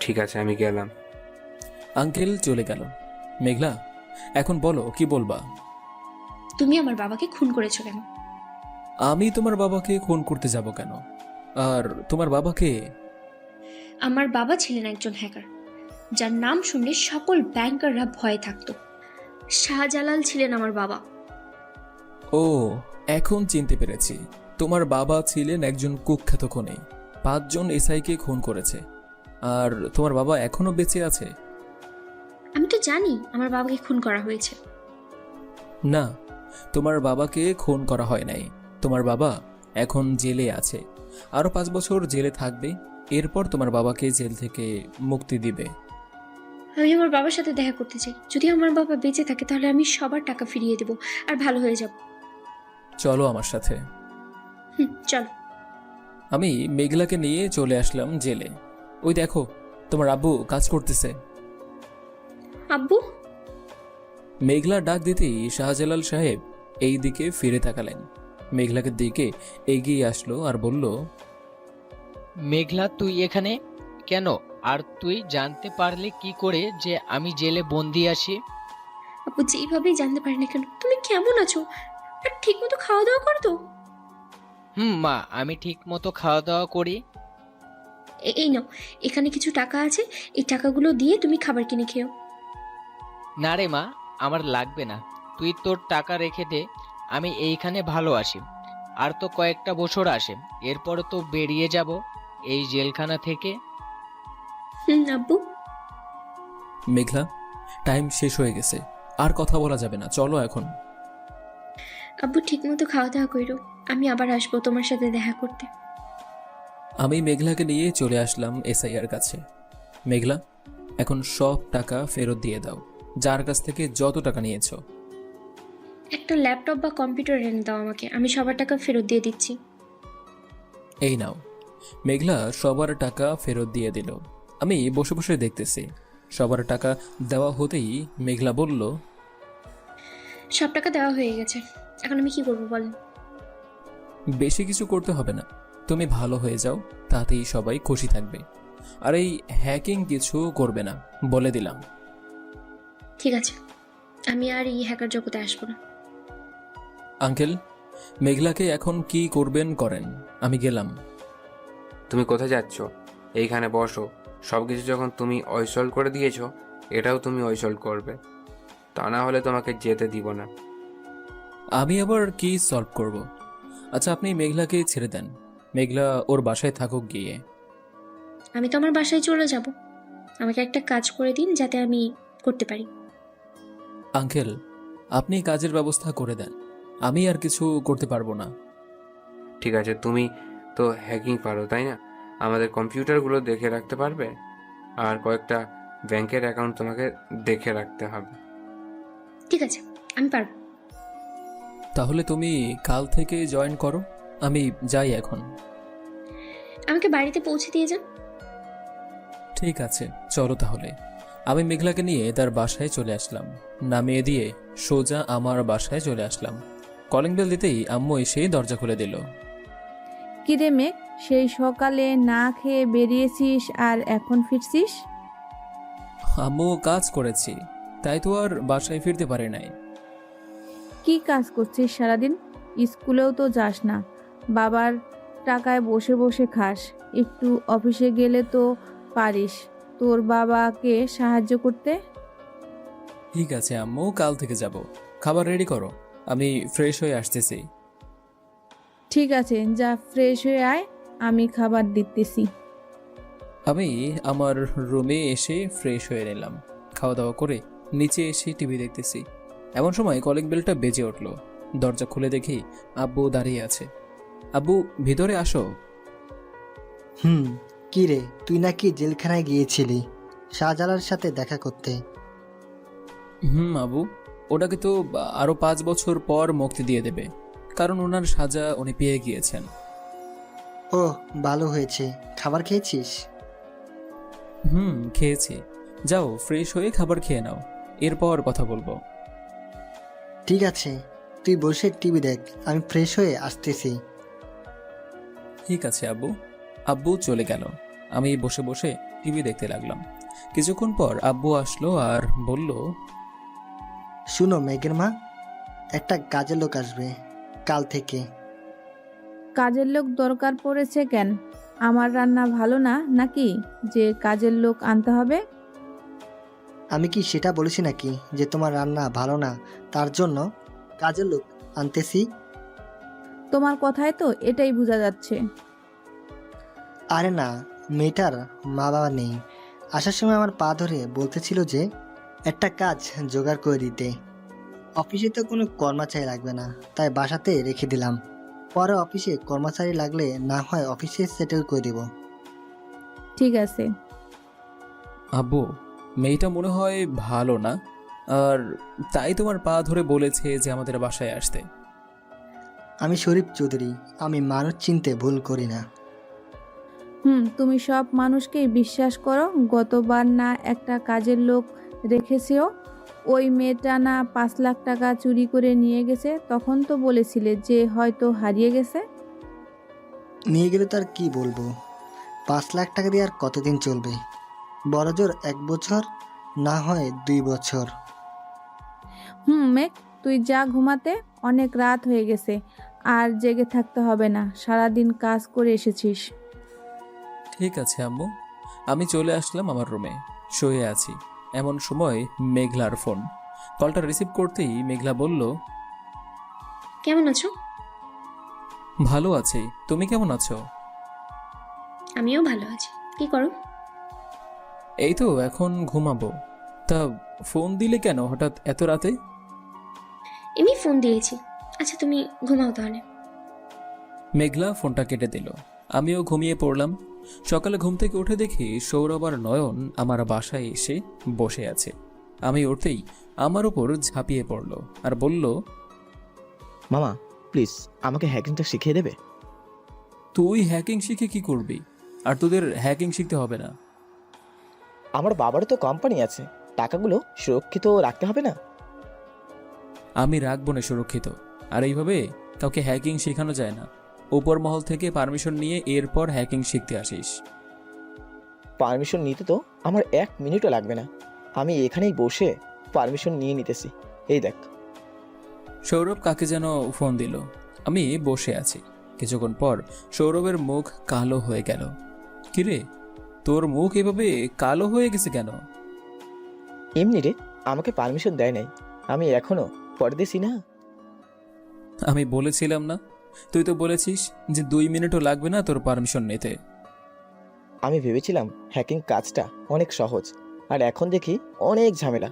ঠিক আছে, আমি গেলাম। আঙ্কেল চলে গেল। মেঘলা, এখন বলো কি বলবা? তুমি আমার বাবাকে খুন করেছো কেন? আমি তোমার বাবাকে খুন করতে যাব কেন? আর তোমার বাবাকে? আমার বাবা ছিলেন একজন হ্যাকার, যার নাম শুনলে সকল ব্যাংকাররা ভয়ে থাকতো। শাহজালাল ছিলেন আমার বাবা। ও, এখন চিনতে পেরেছি। তোমার বাবা ছিলেন একজন কুখ্যাত খুনি, 5 জন এসআইকে খুন করেছে। আর তোমার বাবা এখনো বেঁচে আছে? আমি তো জানি আমার বাবাকে খুন করা হয়েছে। না, তোমার বাবাকে খুন করা হয় নাই। তোমার বাবা এখন জেলে আছে, আরো 5 বছর জেলে থাকবে। এরপর তোমার বাবাকে জেল থেকে মুক্তি দিবে। আমি আমার বাবার সাথে দেখা করতে চাই। যদি আমার বাবা বেঁচে থাকে তাহলে আমি সবার টাকা ফিরিয়ে দেব আর ভালো হয়ে যাব। চলো আমার সাথে। চলো। আমি মেঘলাকে নিয়ে চলে আসলাম জেলে। ওই দেখো, তোমার আব্বু কাজ করতেছে। আব্বু? মেঘলা ডাক দিতেই শাহজালাল সাহেব এই দিকে ফিরে তাকালেন। মেঘলাকে দিকে এগিয়ে আসলো আর বলল, মেঘলা, তুই এখানে কেন? আর তুই জানতে পারলি কি করে যে আমি জেলে বন্দি আছি? আব্বু যেইভাবেই জানতে পারি না কেন, তুমি কেমন আছো আর ঠিক মতো খাওয়া দাওয়া করো তো? মা, আমি ঠিক মতো খাওয়া দাওয়া করি। এই নাও, এখানে কিছু টাকা আছে, এই টাকাগুলো দিয়ে তুমি খাবার কিনে খেও। না রে মা, আমার লাগবে না। তুই তোর টাকা রেখে দে, আমি এইখানে ভালো আছি। আর তো কয়েকটা বছর আসে, এরপরে তো বেরিয়ে যাব এই জেলখানা থেকে। আব্বু। মেঘলা, টাইম শেষ হয়ে গেছে, আর কথা বলা যাবে না, চলো এখন। আব্বু ঠিক মতো খাওয়া দাওয়া করো, আমি আবার আসবো তোমার সাথে দেখা করতে। আমি মেঘলাকে নিয়ে চলে আসলাম এসআইআর কাছে। মেঘলা, এখন সব টাকা ফেরত দিয়ে দাও, যার কাছ থেকে যত টাকা নিয়েছো। একটা ল্যাপটপ বা কম্পিউটার এনে দাও আমাকে, আমি সবার টাকা ফেরত দিয়ে দিচ্ছি। এই নাও। মেঘলা সবার টাকা ফেরত দিয়ে দিল। আমি বসে বসে দেখতেছি। সবার টাকা দেওয়া হতেই মেঘলা বলল, সব টাকা দেওয়া হয়ে গেছে, এখন আমি কি করবো বলেন? বেশি কিছু করতে হবে না, তুমি ভালো হয়ে যাও, তাতেই সবাই খুশি থাকবে। আর এই হ্যাকিং কিছু করবে না, বলে দিলাম। ঠিক আছে, আমি আর এই হ্যাকার জগতে আসবো না। আঙ্কেল, মেঘলাকে এখন কি করবেন করেন, আমি গেলাম। তুমি কোথায় যাচ্ছ? এইখানে বসো। সব কিছু যখন তুমি ঐশল করে দিয়েছো, এটাও তুমি ঐশল করবে, তা না হলে তোমাকে যেতে দিব না। আমি আবার কি সলভ করব? আচ্ছা, আপনি মেঘলাকে ছেড়ে দেন, মেঘলা ওর বাসায় থাকুক গিয়ে। আমি তো আমার বাসায় চলে যাব, আমাকে একটা কাজ করে দিন যাতে আমি করতে পারি। আঙ্কেল, আপনি কাজের ব্যবস্থা করে দেন, আমি আর কিছু করতে পারবো না। ঠিক আছে, তুমি তো হ্যাকিং পারো তাই না? আমাদের কম্পিউটারগুলো দেখে রাখতে পারবে? আর কয়েকটা ব্যাংকের অ্যাকাউন্ট তোমাকে দেখে রাখতে হবে। ঠিক আছে, আমি পারবো। তাহলে তুমি কাল থেকে জয়েন করো, আমি যাই এখন। আমাকে বাড়িতে পৌঁছে দিয়ে যান। ঠিক আছে, চলো তাহলে। আমি মেঘলাকে নিয়ে তার বাসায় চলে আসলাম। নামিয়ে দিয়ে সোজা আমার বাসায় চলে আসলাম। কলিং বেল দিতেই আম্মু এসে দরজা খুলে দিল। কিরে মেঘ, সেই সকালে না খেয়ে বেরিয়েছিস আর এখন ফিরছিস? আম্মু কাজ করেছি, তাই তো আর বাসায় ফিরতে পারে নাই। কি কাজ করছিস সারাদিন? স্কুলেও তো যাস না, বাবার টাকায় বসে বসে খাস। একটু অফিসে গেলে তো পারিস তোর বাবাকে সাহায্য করতে। ঠিক আছে আম্মু, কাল থেকে যাব। খাবার রেডি করো, আমি ফ্রেশ হয়ে আসতেছি। ঠিক আছে, যা ফ্রেশ হয়ে আয়, আমি খাবার দিতেছি। আমি আমার রুমে এসে ফ্রেশ হয়ে নিলাম। খাওয়া দাওয়া করে নিচে এসে টিভি দেখতেছি। এমন সময় কলিং বেলটা বেজে উঠল। দরজা খুলে দেখি আব্বু দাঁড়িয়ে আছে। আব্বু, ভিতরে আসো। কি রে, তুই নাকি জেলখানায় গিয়েছিলি শাহজালার সাথে দেখা করতে? আবু, ওটাকে তো আরো 5 বছর পর মুক্তি দিয়ে দেবে, কারণ ওনার সাজা উনি পেয়ে গিয়েছেন। ওহ, ভালো হয়েছে। খাবার খেয়েছিস? খেয়েছি। যাও ফ্রেশ হয়ে খাবার খেয়ে নাও, এরপর কথা বলবো। ঠিক আছে, তুই বসে টিভি দেখ, আমি ফ্রেশ হয়ে আসতেছি। ঠিক আছে আব্বু। আব্বু চলে গেল। আমি বসে বসে টিভি দেখতে লাগলাম। কিছুক্ষণ পর আব্বু আসলো আর বলল, শুনো মেঘের মা, একটা কাজের লোক আসবে কাল থেকে। কাজের লোক দরকার পড়েছে কেন? আমার রান্না ভালো না নাকি যে কাজের লোক আনতে হবে? আমি কি সেটা বলেছি নাকি যে তোমার রান্না ভালো না তার জন্য কাজের লোক আনতেছি? তোমার কথায় তো এটাই বোঝা যাচ্ছে। আরে না, মেয়েটার মা বাবা নেই। আসার সময় আমার পা ধরে বলতেছিল যে একটা কাজ জোগাড় করে দিতে। অফিসে তো কোনো কর্মচারী লাগবে না, তাই বাসাতে রেখে দিলাম। পরে অফিসে কর্মচারী লাগলে না হয় অফিসে সেটেল করে দেব। ঠিক আছে। আব্বু, মেয়েটা মনে হয় ভালো না, আর তাই তোমার পা ধরে বলেছে যে আমাদের বাসায় আসতে। আমি শরীফ চৌধুরী, আমি মানুষ চিনতে ভুল করি না। তুমি সব মানুষকেই বিশ্বাস করো। গতবার না একটা কাজের লোক রেখেছেও, ওই মেয়েটা না 5 লাখ টাকা চুরি করে নিয়ে গেছে? তখন তো বলেছিলে যে হয়তো হারিয়ে গেছে। নিয়ে গেলে তো আর কি বলবো, 5 লাখ টাকা দিয়ে আর কতদিন চলবে? বড়জোর 1 বছর, না হয় 2 বছর। মেঘ, তুই যা ঘুমাতে, অনেক রাত হয়ে গেছে। আর জেগে থাকতে হবে না, সারাদিন কাজ করে এসেছিস। ঠিক আছে আম্মু। আমি চলে আসলাম আমার রুমে, শুয়ে আছি। এমন সময় মেঘলার ফোন। কলটা রিসিভ করতেই মেঘলা বলল, কেমন আছো? ভালো আছি, তুমি কেমন আছো? আমিও ভালো আছি। কি করো? এই তো এখন ঘুমাবো। তা ফোন দিলে কেন হঠাৎ এত রাতে? এমনি ফোন দিয়েছি। আচ্ছা, তুমি ঘুমাও তাহলে। মেঘলা ফোনটা কেটে দিল। আমিও ঘুমিয়ে পড়লাম। সকালে ঘুম থেকে উঠে দেখি সৌরভ আর নয়ন আমার বাসায় এসে বসে আছে। আমি উঠতেই আমার উপর ঝাঁপিয়ে পড়ল আর বলল, মামা প্লিজ আমাকে হ্যাকিংটা শিখিয়ে দেবে? তুই হ্যাকিং শিখে কি করবি? আর তোদের হ্যাকিং শিখতে হবে না। আমার বাবারও তো কোম্পানি আছে, টাকাগুলো সুরক্ষিত রাখতে হবে না? আমি রাখবো না সুরক্ষিত। আর এইভাবে কাউকে হ্যাকিং শেখানো যায় না। উপর মহল থেকে পারমিশন নিয়ে এরপর হ্যাকিং শিখতে আসিস। পারমিশন নিতে তো আমার 1 মিনিটও লাগবে না, আমি এখানেই বসে পারমিশন নিয়ে নিতেছি। এই দেখ। সৌরভ কাকে যেন ফোন দিল। আমি বসে আছি। কিছুক্ষণ পর সৌরভের মুখ কালো হয়ে গেল। কিরে, তোর মুখ এভাবে কালো হয়ে গেছে কেন? এমনি রে, আমাকে পারমিশন দেয় নাই, আমি এখনো পরদেশি না। আমি বলেছিলাম না? তুই তো বলেছিস যে 2 মিনিটও লাগবে না তোর পারমিশন নিতে। আমি ভেবেছিলাম হ্যাকিং কাজটা অনেক সহজ, আর এখন দেখি অনেক ঝামেলা।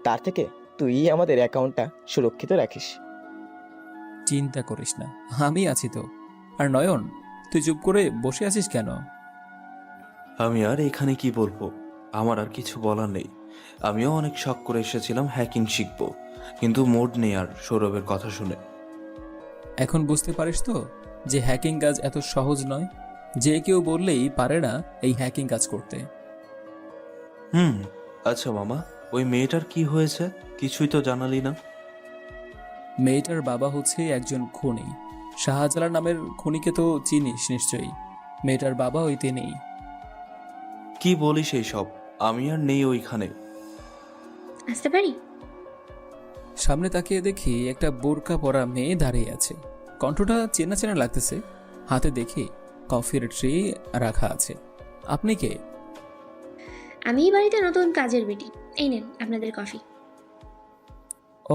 তার থেকে তুই আমাদের অ্যাকাউন্টটা সুরক্ষিত রাখিস। চিন্তা করিস না, আমি আছি তো। আর নয়ন, তুই চুপ করে বসে আছিস কেন? আমি আর এখানে কি বলবো, আমার আর কিছু বলার নেই। আমিও অনেক শখ করে এসেছিলাম হ্যাকিং শিখবো, কিন্তু মোড নেই আর সৌরভের কথা শুনে। এখন বুঝতে পারিস তো যে হ্যাকিং কাজ এত সহজ নয়। যে কেউ বললেই পারে না এই হ্যাকিং কাজ করতে। আচ্ছা মামা, ওই মেয়েটার কি হয়েছে? কিছুই তো জানালি না। মেয়েটার বাবা হচ্ছে একজন খুনি। শাহজালাল নামের খুনিকে তো চিনিস নিশ্চয়ই। মেয়েটার বাবা ওই নেই। কি বলিস এই সব? আমি আর নেই ওইখানে। আসতে পারি? সামনে তাকিয়ে দেখি একটা বোরকা পরা মেয়ে দাঁড়িয়ে আছে। কণ্ঠটা চেনা চেনা লাগতেছে। হাতে দেখি কফির ট্রে রাখা আছে। আপনি কে? আমি এই বাড়িতে নতুন কাজের বেটি। এই নেন আপনাদের কফি।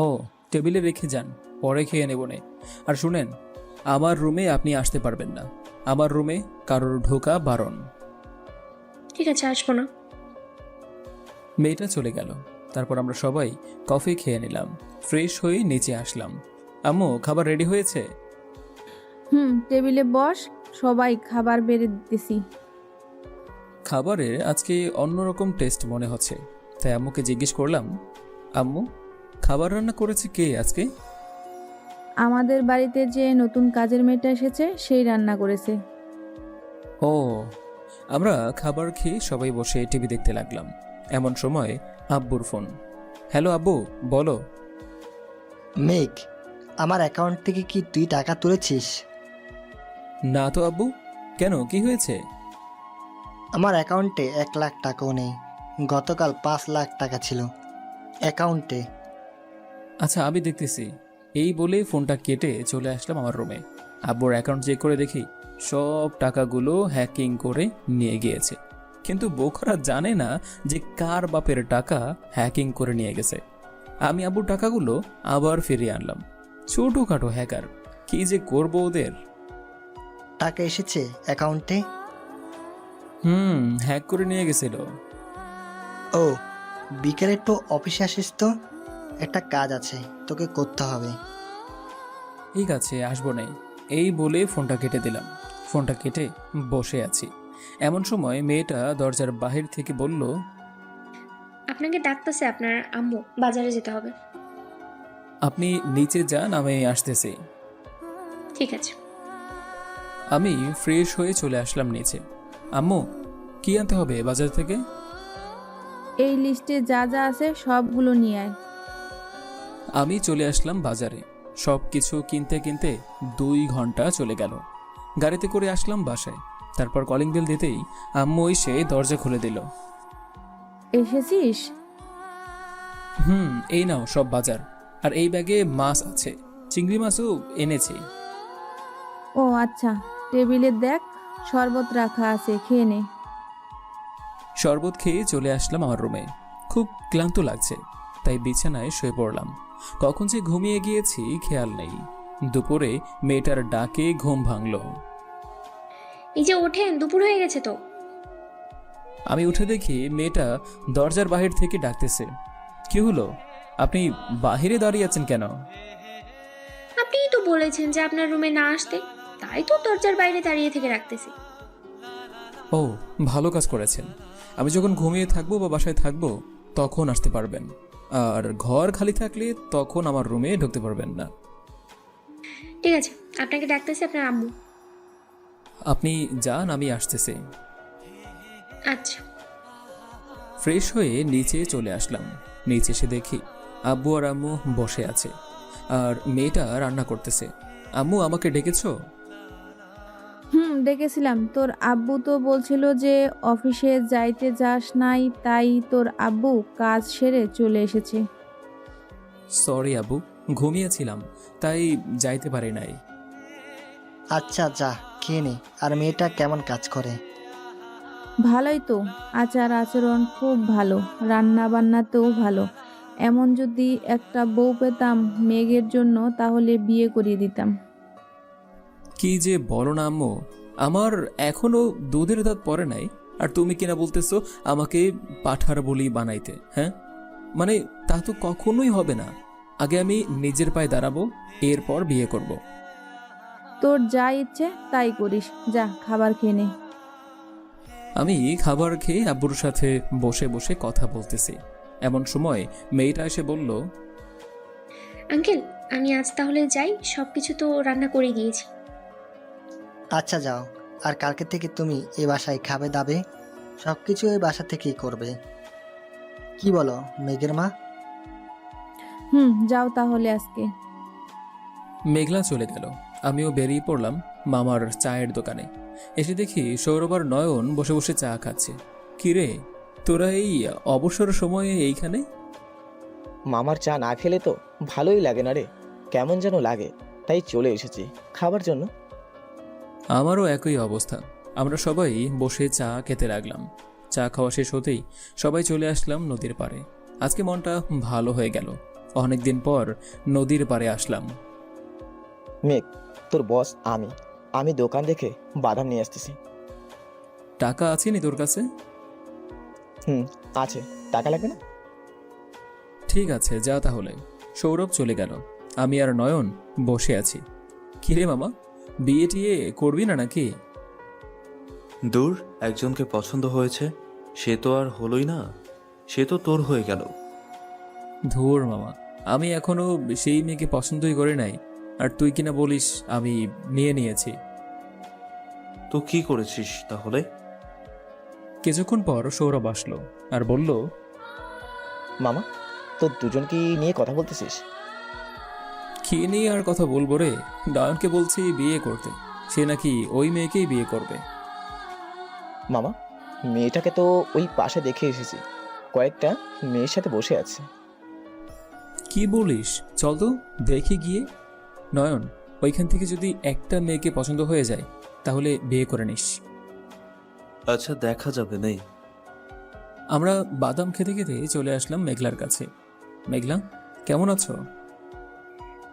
ও, টেবিলে রেখে যান, পরে খেয়ে নেব নে। আর শুনেন, আমার রুমে আপনি আসতে পারবেন না। আমার রুমে কারোর ঢোকা বারণ। ঠিক আছে, আসবো না। মেয়েটা চলে গেল। তারপর আমরা সবাই কফি খেয়ে নিলাম। ফ্রেশ হয়ে নিচে আসলাম। আম্মু, খাবার রেডি হয়েছে? টেবিলে বস, সবাই খাবার বেড়ে দিতেছি। খাবারের আজকে অন্যরকম টেস্ট মনে হচ্ছে, তাই আম্মুকে জিজ্ঞেস করলাম, আম্মু, খাবার রান্না করেছে কে আজকে? আমাদের বাড়িতে যে নতুন কাজের মেয়েটা এসেছে সেই রান্না করেছে। ও। আমরা খাবার খেয়ে সবাই বসে টিভি দেখতে লাগলাম। এমন সময় আব্বুর ফোন। হ্যালো আব্বু, বলো। মেঘ, আমার অ্যাকাউন্ট থেকে কি তুই টাকা তুলেছিস? না তো আব্বু, কেন, কি হয়েছে? আমার অ্যাকাউন্টে 1 লাখ টাকাও নেই। গতকাল 5 লাখ টাকা ছিল অ্যাকাউন্টে। আচ্ছা, আমি দেখতেছি। এই বলে ফোনটা কেটে চলে আসলাম আমার রুমে। আব্বুর অ্যাকাউন্ট চেক করে দেখি সব টাকাগুলো হ্যাকিং করে নিয়ে গিয়েছে। কিন্তু বোকারা জানে না যে কার বাপের টাকা হ্যাকিং করে নিয়ে গেছে। আমি আব্বুর টাকাগুলো আবার ফিরিয়ে আনলাম। ছোটখাটো হ্যাকার, কি যে করবো ওদের। টাকা এসেছে অ্যাকাউন্টে? হ্যাক করে নিয়ে গেছিল। ও, বিকেলে একটু অফিসে আসিস তো, একটা কাজ আছে তোকে করতে হবে। ঠিক আছে, আসবো না। এই বলে ফোনটা কেটে দিলাম। ফোনটা কেটে বসে আছি। এমন সময় মেয়েটা দরজার বাহির থেকে বলল, আপনাকে ডাকতেছে আপনার আম্মু, বাজারে যেতে হবে। আপনি নিচে যান, আমি আসতেছি। ঠিক আছে। আমি ফ্রেশ হয়ে চলে আসলাম নিচে। আম্মু, কি আনতে হবে বাজার থেকে? এই লিস্টে যা যা আছে সবগুলো নিয়ে আয়। আমি চলে আসলাম বাজারে। সব কিছু কিনতে কিনতে 2 ঘন্টা চলে গেল। গাড়িতে করে আসলাম বাসায়। তারপর কলিং বেল দিতেই আম্মু এসে দরজা খুলে দিল। এসেছিস? এই নাও সব বাজার। আর এই ব্যাগে মাছ আছে, চিংড়ি মাছও এনেছি। ও আচ্ছা, টেবিলে দেখ শরবত রাখা আছে, খেয়ে নে। শরবত খেয়ে চলে আসলাম আমার রুমে। খুব ক্লান্ত লাগছে, তাই বিছানায় শুয়ে পড়লাম। কখন যে ঘুমিয়ে গিয়েছি খেয়াল নেই। দুপুরে মেয়েটার ডাকে ঘুম ভাঙল। এই যে ওঠেন, দুপুর হয়ে গেছে তো। আমি উঠে দেখি মেয়েটা দরজার বাহির থেকে ডাকতেছে। কি হলো, আপনি বাহিরে দাঁড়িয়ে আছেন কেন? আপনিই তো বলেছেন যে আপনার রুমে না আসতে, তাই তো দরজার বাইরে দাঁড়িয়ে থেকে রাখতেছি। ও, ভালো কাজ করেছেন। আমি যখন ঘুমিয়ে থাকবো বা বাসায় থাকবো তখন আসতে পারবেন, আর ঘর খালি থাকলে তখন আমার রুমে ঢুকতে পারবেন না। ঠিক আছে, আপনাকে ডাকতেছি আপনার আম্মু। আপনি যান, আমি আসতেছি। আচ্ছা। ফ্রেশ হয়ে নিচে চলে আসলাম। নিচে এসে দেখি আব্বু আর আম্মু বসে আছে, আর মেয়েটা রান্না করতেছে। আম্মু, আমাকে ডেকেছো? ডেকেছিলাম। তোর আব্বু তো বলছিল যে অফিসে যাইতে যাস নাই, তাই তোর আব্বু কাজ সেরে চলে এসেছে। সরি আব্বু, ঘুমিয়েছিলাম তাই যাইতে পারি নাই। আচ্ছা যা, খেয়ে নে। আর মেয়েটা কেমন কাজ করে? ভালোই তো, আচার আচরণ খুব ভালো, রান্না বান্নাতেও ভালো। এমন যদি একটা বউ পেতাম মেঘের জন্য, তাহলে বিয়ে করিয়ে দিতাম। কি যে বলো না আম্মু, আমার এখনো দুধের দাঁত পড়ে নাই, আর তুমি কিনা বলতেছো আমাকে পাঠার বলি বানাইতে। হ্যাঁ, মানে তা তো কখনোই হবে না। আগে আমি নিজের পায়ে দাঁড়াবো, এরপর বিয়ে করব। তোর যা ইচ্ছে তাই করিস, যা খাবার খেয়ে নে। আমি খাবার খেয়ে আব্বুর সাথে বসে বসে কথা বলতেছি, এমন সময় মেয়েটা এসে বলল, আঙ্কেল, আমি আজ তাহলে যাই, সব কিছু তো রান্না করে গিয়েছি। আচ্ছা যাও, আর কালকে থেকে তুমি এই বাসায় খাবে দাবে, সব কিছু এই বাসা থেকেই করবে। কি বলো মেঘের মা? যাও তাহলে আজকে। মেঘলা চলে গেল। আমিও বেরিয়ে পড়লাম মামার চায়ের দোকানে। এসে দেখি সৌরভ আর নয়ন বসে বসে চা খাচ্ছে। কিরে, তোরা এই অবসর সময়ে এইখানে? মামার চা না খেলে তো ভালোই লাগে না রে, কেমন যেন লাগে, তাই চলে এসেছি খাবার জন্য। আমারও একই অবস্থা। আমরা সবাই বসে চা খেতে লাগলাম। চা খাওয়া শেষ হতেই সবাই চলে আসলাম নদীর পাড়ে। আজকে মনটা ভালো হয়ে গেল, অনেকদিন পর নদীর পাড়ে আসলাম। মেঘ, তোর বস আমি দোকান দেখে বাদাম নিয়ে আসতেছি। টাকা আছে নি তোর কাছে? আছে, টাকা লাগবে না? ঠিক আছে, যা তাহলে। সৌরভ চলে গেল, আমি আর নয়ন বসে আছি। কিরে মামা, বিয়ে টিয়ে করবি না নাকি? দূর, একজনকে পছন্দ হয়েছে, সে তো আর হলোই না, সে তো তোর হয়ে গেল। ধুর মামা, আমি এখনো সেই মেয়েকে পছন্দই করে নাই, আর তুই কিনা বলিস আমি নিয়েছি। তো কি করেছিস তাহলে? কিছুক্ষণ পর সৌরভ আসলো আর বলল, মামা, তোর দুজন কি নিয়ে কথা বলতেছিস? কি নিয়ে আর কথা বলবো রে, নয়নকে বলছি বিয়ে করতে, সে নাকি ওই মেয়েকেই বিয়ে করবে। মামা, মেয়েটাকে তো ওই পাশে দেখে এসেছি, কয়েকটা মেয়ের সাথে বসে আছে। কি বলিস? চল তো দেখি গিয়ে। নয়ন, ওইখান থেকে যদি একটা মেয়েকে পছন্দ হয়ে যায় তাহলে বিয়ে করে নিস। আচ্ছা, দেখা যাবে নেই। আমরা বাদাম খেতে খেতে চলে আসলাম মেঘলার কাছে। মেঘলা, কেমন আছো?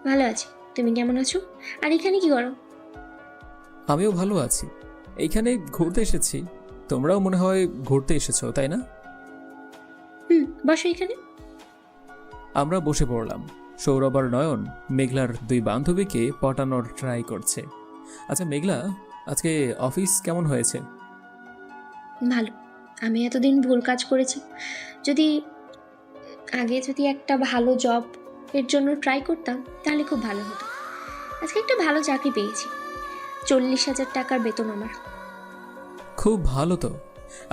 ভালো আছি, তুমি কেমন আছো? আর এখানে কি করো? আমিও ভালো আছি, এইখানে ঘুরতে এসেছি। তোমরাও মনে হয় ঘুরতে এসেছো, তাই না? বসো এখানে। আমরা বসে পড়লাম। সৌরভ আর নয়ন মেঘলার দুই বান্ধবীকে পটানোর ট্রাই করছে। আচ্ছা মেঘলা, আজকে অফিস কেমন হয়েছে? ভালো। আমি এতদিন ভুল কাজ করেছি, যদি একটা ভালো জব এর জন্য ট্রাই করতাম তাহলে খুব ভালো হতো। আজকে একটা ভালো চাকরি পেয়েছি, 40,000 টাকার বেতন আমার। খুব ভালো তো।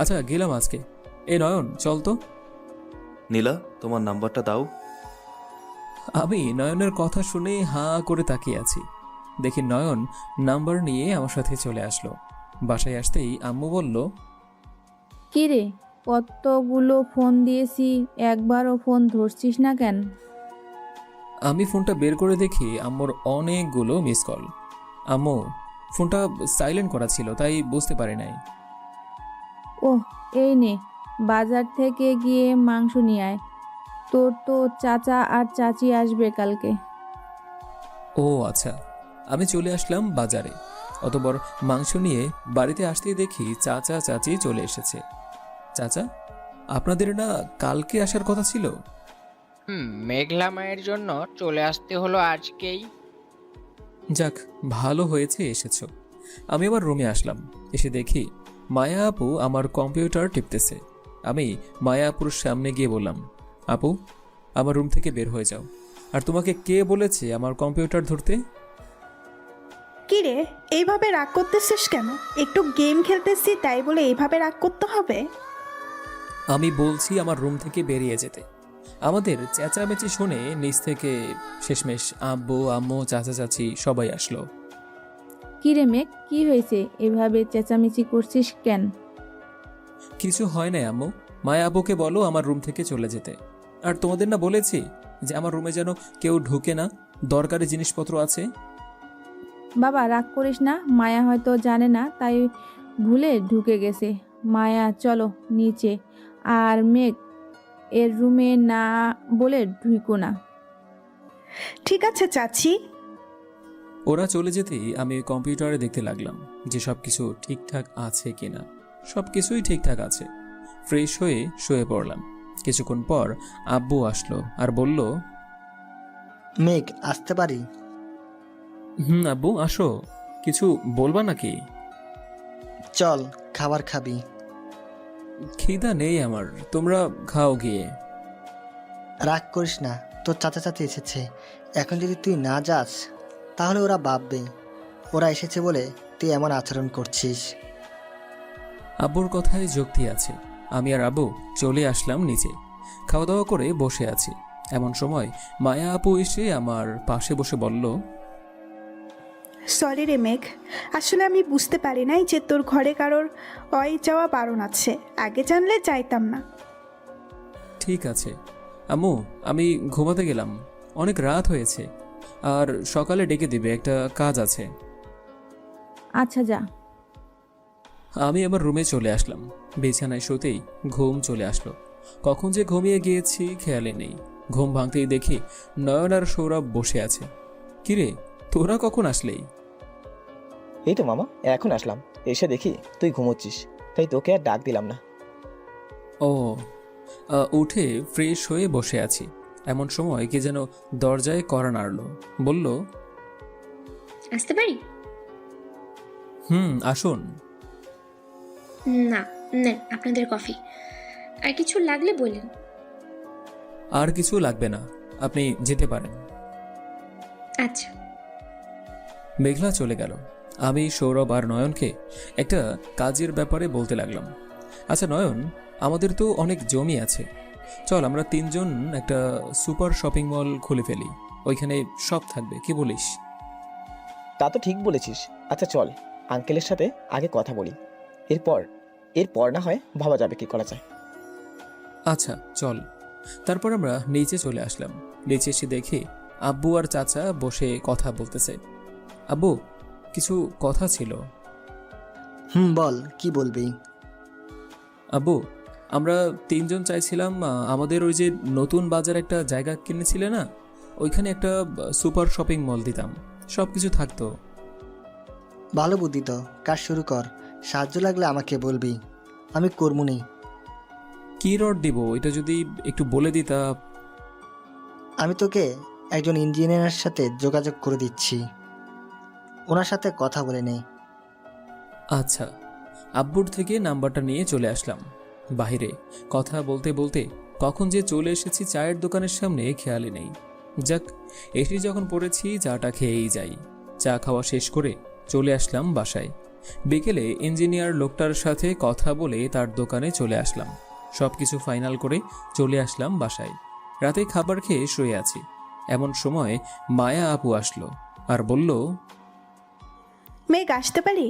আচ্ছা গেলাম আজকে। এ নয়ন, চল তো। নীলা, তোমার নাম্বারটা দাও। আমি নয়নের কথা শুনে হাঁ করে তাকিয়ে আছি। দেখি নয়ন নাম্বার নিয়ে আমার সাথে চলে আসলো। বাসায় আসতেই আম্মু বলল, কি রে, কতগুলো ফোন দিয়েছি, একবারও ফোন ধরছিস না কেন? আমি ফোনটা বের করে দেখি আম্মুর অনেকগুলো মিস কল। আম্মু, ফোনটা সাইলেন্ট করা ছিল তাই বুঝতে পারি নাই। ওহ, এই নে, বাজার থেকে গিয়ে মাংস নিয়ে আয়, তোর তো চাচা আর চাচি আসবে কালকে। ও আচ্ছা। আমি চলে আসলাম বাজারে। অতবর মাংস নিয়ে বাড়িতে আসতেই দেখি চাচা চাচি চলে এসেছে। চাচা, আপনাদের না কালকে আসার কথা ছিল? মেঘলা মায়ের জন্য চলে আসতে হলো আজকেই। যাক, ভালো হয়েছে এসেছো। আমি আবার রুমে আসলাম। এসে দেখি মায়া আপু আমার কম্পিউটার টিপতেছে। আমি মায়া আপুর সামনে গিয়ে বললাম, আপু, আমার রুম থেকে বের হয়ে যাও। আর তোমাকে কে বলেছে আমার কম্পিউটার ধরতে? কি রে, এইভাবে রাগ করতেছিস কেন? একটু গেম খেলতেছি তাই বলে এইভাবে রাগ করতে হবে? আমি বলছি আমার রুম থেকে বেরিয়ে যেতে। আমাদের চেঁচামেচি শুনে নিচ থেকে শেষমেশ আব্বু আম্মু চাচা চাচি সবাই আসলো। কি রে মেঘ, কি হয়েছে, এভাবে চেঁচামেচি করছিস কেন? কিছু হয় না আম্মু, মায়া আব্বুকে বলো আমার রুম থেকে চলে যেতে। আর তোমাদের না বলেছি যে আমার রুমে যেন কেউ ঢুকে না, দরকারি জিনিসপত্র আছে। বাবা রাগ করিস না, মায়া হয়তো জানে না তাই ভুলে ঢুকে গেছে। মায়া চলো নিচে, আর মেঘ এর রুমে না বলে ঢুকো না। ঠিক আছে চাচি। ওরা চলে যেতেই আমি কম্পিউটারে দেখতে লাগলাম যে সব কিছু ঠিকঠাক আছে কিনা। সব কিছুই ঠিকঠাক আছে। ফ্রেশ হয়ে শুয়ে পড়লাম। কিছুক্ষণ পর আব্বু আসলো আর বলল, মেঘ, আসতে পারি? আব্বু আসো, কিছু বলবা নাকি? চল, খাবার খাবি? খিদা নেই আমার, তোমরা খাও গিয়ে। রাগ করিস না, তোর চাচা চাচি এসেছে। এখন যদি তুই না যাস তাহলে ওরা ভাববে ওরা এসেছে বলে তুই এমন আচরণ করছিস। আব্বুর কথায় যুক্তি আছে। আমি আর আব্বু চলে আসলাম নিচে, খাওয়া দাওয়া করে বসে আছি। এমন সময় মায়া আপু এসে আমার পাশে বসে বলল, সরি রে মেঘ, আসলে আমি বুঝতে পারি নাই যে তোর ঘরে কারোর যাওয়া বারণ আছে। আগে জানলে যাইতাম না। ঠিক আছে আম্মু, আমি ঘুমাতে গেলাম, অনেক রাত হয়েছে, আর সকালে ডেকে দিবে, একটা কাজ আছে। আচ্ছা যা। আমি আমার রুমে চলে আসলাম। বিছানায় শুতেই ঘুম চলে আসলো। কখন যে ঘুমিয়ে গিয়েছি খেয়ালে নেই। ঘুম ভাঙতেই দেখি নয়ন আর সৌরভ বসে আছে। কিরে, তোরা কখন আসলেই? এই তো মামা, এখন আসলাম। এসে দেখি তুই ঘুমোচ্ছিস, তাই তোকে আর ডাক দিলাম না। ও, উঠে ফ্রেশ হয়ে বসে আছি। এমন সময় কি যেন দরজায় কড়া নাড়ল। বলল, আসতে পারি? আসুন। না, নেন আপনাদের কফি। আর কিছু লাগলে বললেন। আর কিছু লাগবে না, আপনি যেতে পারেন। আচ্ছা। মেঘলা চলে গেল। আমি সৌরভ আর নয়নকে একটা কাজের ব্যাপারে বলতে লাগলাম। আচ্ছা নয়ন, আমাদের তো অনেক জমি আছে, চল আমরা তিনজন একটা সুপার শপিং মল খুলে ফেলি, ওইখানে সব থাকবে, কি বলিস? তা তো ঠিক বলেছিস। আচ্ছা চল, আঙ্কেলের সাথে আগে কথা বলি, এরপর না হয় ভাবা যাবে কি করা যায়। আচ্ছা চল। তারপর আমরা নিচে চলে আসলাম। নিচে এসে দেখি আব্বু আর চাচা বসে কথা বলতেছে। আব্বু, কিছু কথা ছিল। বল, কি বলবি? আব্বু, আমরা তিনজন চাইছিলাম আমাদের ওই যে নতুন বাজার একটা জায়গা কিনেছিলে না, ওইখানে একটা সুপার শপিং মল দিতাম, সব কিছু থাকতো। ভালো বুদ্ধি তো, কাজ শুরু কর। সাহায্য লাগলে আমাকে বলবি, আমি করবনি। কি রড দিব, এটা যদি একটু বলে দিতা। আমি তোকে একজন ইঞ্জিনিয়ারের সাথে যোগাযোগ করে দিচ্ছি, ওনার সাথে কথা বলে নে। আচ্ছা। আব্বুর থেকে নাম্বারটা নিয়ে চলে আসলাম। বাইরে কথা বলতে বলতে কখন যে চলে এসেছি চায়ের দোকানের সামনে খেয়ালই নেই। যাক, এসে যখন পড়েছি চাটা খেয়েই যাই। চা খাওয়া শেষ করে চলে আসলাম বাসায়। বিকেলে ইঞ্জিনিয়ার লোকটার সাথে কথা বলে তার দোকানে চলে আসলাম। সব কিছু ফাইনাল করে চলে আসলাম বাসায়। রাতে খাবার খেয়ে শুয়ে আছি। এমন সময় মায়া আপু আসলো আর বলল, মেঘ, আসতে পারি?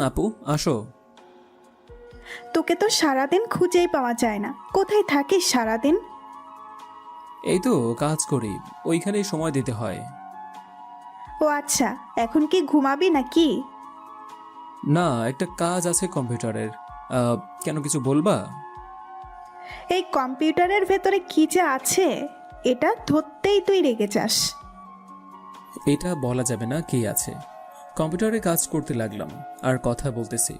আপু আসো। তোকে তো সারাদিন খুঁজেই পাওয়া যায় না, কোথায় থাকিস সারাদিন? এই তো কাজ করি, ওইখানেই সময় দিতে হয়। ও আচ্ছা, এখন কি ঘুমাবি নাকি? না, একটা কাজ আছে কম্পিউটারের। কেন, কিছু বলবা? এই কম্পিউটারের ভেতরে কি যে আছে, এটা ধরতেই তুই রেগে যাস। এটা বলা যাবে না কি আছে। কম্পিউটারে কাজ করতে লাগলাম আর কথা বলতেছি।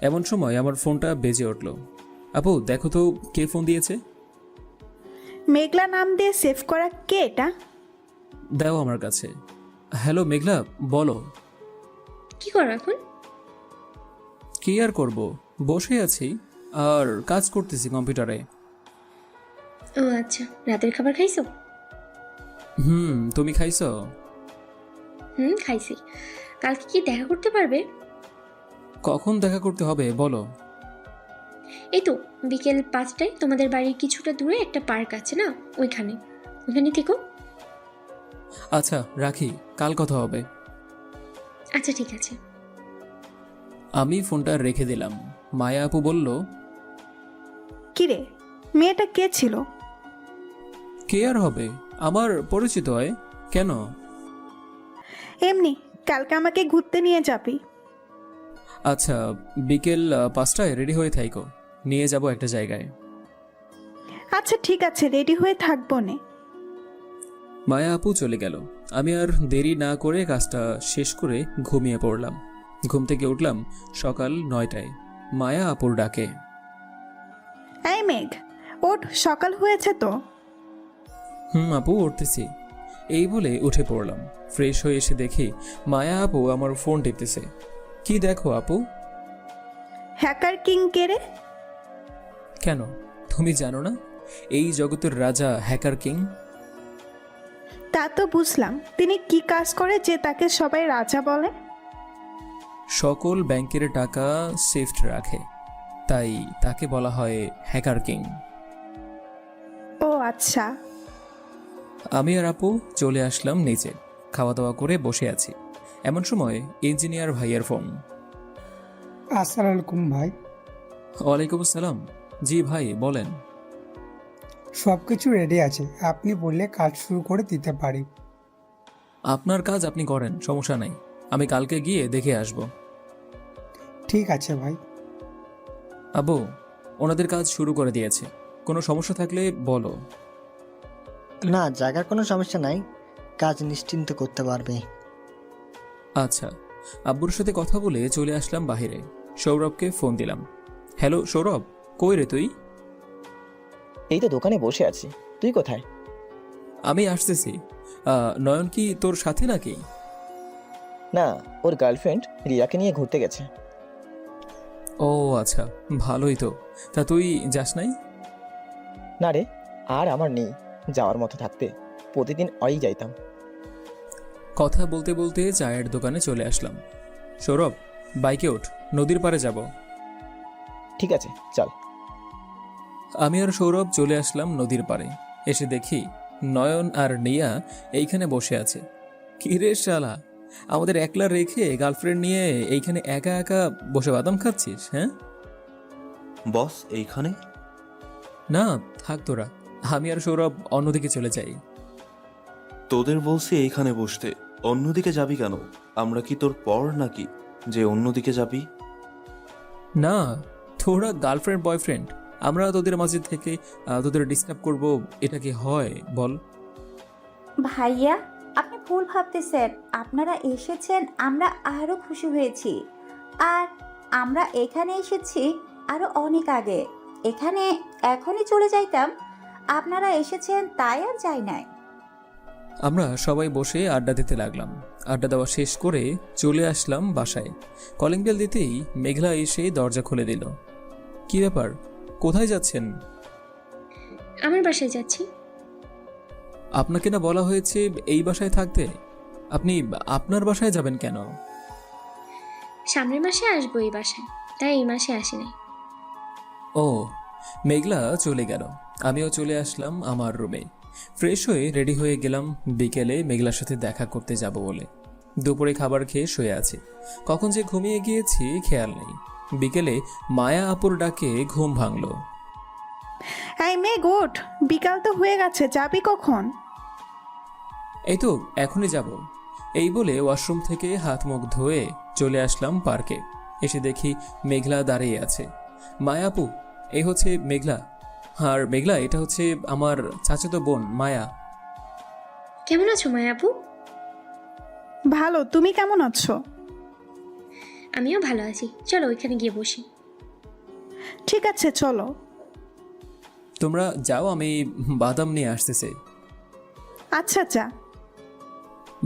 এমন সময় আমার ফোনটা বেজে উঠল। আপু দেখো তো কে ফোন দিয়েছে। মেঘলা নাম দিয়ে সেভ করা কে এটা? দাও আমার কাছে। হ্যালো মেঘলা, বলো। কি করো এখন? কি আর করব, বসে আছি আর কাজ করতেছি কম্পিউটারে। ও আচ্ছা, রাতের খাবার খাইছো? তুমি খাইছো? খাইছি। কালকে কি দেখা করতে পারবে? কখন দেখা করতে হবে বলো? এই তো বিকেল 5টায় তোমাদের বাড়ির কিছুটা দূরে একটা পার্ক আছে না, ওইখানে থেকো। আচ্ছা রাখি, কাল কথা হবে। আচ্ছা ঠিক আছে। আমি ফোনটা রেখে দিলাম। মায়া আপু বলল, কিরে, মেয়েটা কে ছিল? কে আর হবে, আমার পরিচিত হয়। কেন? এমনি, কালকে আমাকে ঘুরতে নিয়ে যাবি। আচ্ছা, বিকেল 5টায় রেডি হয়ে থাইকো, নিয়ে যাব একটা জায়গায়। আচ্ছা ঠিক আছে, রেডি হয়ে থাকবো নে। মায়া আপু চলে গেল। আমি আর দেরি না করে কাজটা শেষ করে ঘুমিয়ে পড়লাম। ঘুম থেকে উঠলাম সকাল 9টায়, মায়া আপুর ডাকে। এই মেঘ, ওঠ, সকাল হয়েছে তো। আপু উঠতেছি। এই বলে উঠে পড়লাম। ফ্রেশ হয়ে এসে দেখি মায়া আপু আমার ফোন টিপতেছে। কি দেখো আপু? হ্যাকার কিং কে রে? কেন, তুমি জানো না এই জগতের রাজা হ্যাকার কিং? তা তো বুঝলাম, তিনি কি কাজ করে যে তাকে সবাই রাজা বলে? সকল ব্যাংকের টাকা সেফড রাখে, তাই তাকে বলা হয় হ্যাকার কিং। ও আচ্ছা। আমি আর আপু চলে আসলাম নিচে, খাওয়া দাওয়া করে বসে আছি। এমন সময় ইঞ্জিনিয়ার ভাইয়ের ফোন। আসসালামু আলাইকুম ভাই। ওয়ালাইকুম আসসালাম। জি ভাই বলেন। সব কিছু রেডি আছে, আপনি বললে কাজ শুরু করে দিতে পারি। আপনার কাজ আপনি করেন, সমস্যা নাই। আমি কালকে গিয়ে দেখে আসব। ঠিক আছে ভাই। আবু, ওনাদের কাজ শুরু করে দিয়েছে, কোনো সমস্যা থাকলে বলো। না, জায়গার কোনো সমস্যা নাই, কাজ নিশ্চিন্ত করতে পারবে। আচ্ছা। আব্বুর সাথে কথা বলে চলে আসলাম বাহিরে। সৌরভকে ফোন দিলাম। হ্যালো সৌরভ, কই রে তুই? এই তো দোকানে বসে আছি, তুই কোথায়? আমি আসতেছি। নয়ন কি তোর সাথে নাকি? না, ওর গার্লফ্রেন্ড রিয়াকে নিয়ে ঘুরতে গেছে। ও আচ্ছা, ভালোই তো। তা তুই যাস নাই? না রে, আর আমার নেই যাওয়ার মতো থাকতে, প্রতিদিন ওই যাইতাম। কথা বলতে বলতে চায়ের দোকানে চলে আসলাম। সৌরভ, বাইকে ওঠ, নদীর পাড়ে যাব। ঠিক আছে চল। আমি আর সৌরভ চলে আসলাম নদীর পাড়ে। এসে দেখি নয়ন আর নিয়া এইখানে বসে আছে। কি রে শালা, আমাদের একলা রেখে গার্লফ্রেন্ড নিয়ে এইখানে একা একা বসে বাদাম খাচ্ছিস? হ্যাঁ বস এইখানে? না, থাক তোরা, আমি আর সৌরভ অন্যদিকে চলে যাই। তোদের বলছি এইখানে বসতে, অন্যদিকে যাবি কেন? আমরা কি তোর পর নাকি যে অন্যদিকে যাবি? না, তোরা গার্লফ্রেন্ড বয়ফ্রেন্ড, আমরা তোদের মাঝে থেকে তোদের ডিস্টার্ব করব, এটা কি হয় বল? ভাইয়া, আপনি ভুল ভাবতেছেন। আপনারা এসেছেন, আমরা আরো খুশি হয়েছি। আর আমরা এখানে এসেছি আরো অনেক আগে। এখানে এখনই চলে যাইতাম, আপনারা এসেছেন তাই আর যাই নাই। আমরা সবাই বসে আড্ডা দিতে লাগলাম। আড্ডা দেওয়া শেষ করে চলে আসলাম বাসায়। কলিং বেল দিতেই মেঘলা এসে দরজা খুলে দিল। কি ব্যাপার, কোথায় যাচ্ছেন? আমার বাসায় যাচ্ছি। আপনাকে না বলা হয়েছে এই বাসায় থাকতে? আপনি আপনার বাসায় যাবেন কেন? সামনের মাসে আসবো এই বাসায়, তাই এই মাসে আসি নাই। ও, মেঘলা চলে গেল। আমিও চলে আসলাম আমার রুমে। ফ্রেশ হয়ে রেডি হয়ে গেলাম বিকেলে মেঘলার সাথে দেখা করতে যাব বলে। দুপুরে খাবার খেয়ে শুয়ে আছি, কখন যে ঘুমিয়ে গিয়েছি খেয়াল নেই। বিকেলে মায়া আপুর ডাকে ঘুম ভাঙল। এই মেঘ ওঠ, বিকাল তো হয়ে গেছে, যাবি কখন? এই তো এখনই যাব। এই বলে ওয়াশরুম থেকে হাত মুখ ধুয়ে চলে আসলাম পার্কে। এসে দেখি মেঘলা দাঁড়িয়ে আছে। মায়া আপু, এই হচ্ছে মেঘলা। আর মেঘলা, এটা হচ্ছে আমার চাচাতো বোন মায়া। কেমন আছো মায়া আপু? ভালো, তুমি কেমন আছো? আমিও ভালো আছি, চলো ওইখানে গিয়ে বসি। ঠিক আছে চলো। তোমরা যাও, আমি বাদাম নিয়ে আসতেছি। আচ্ছা যা।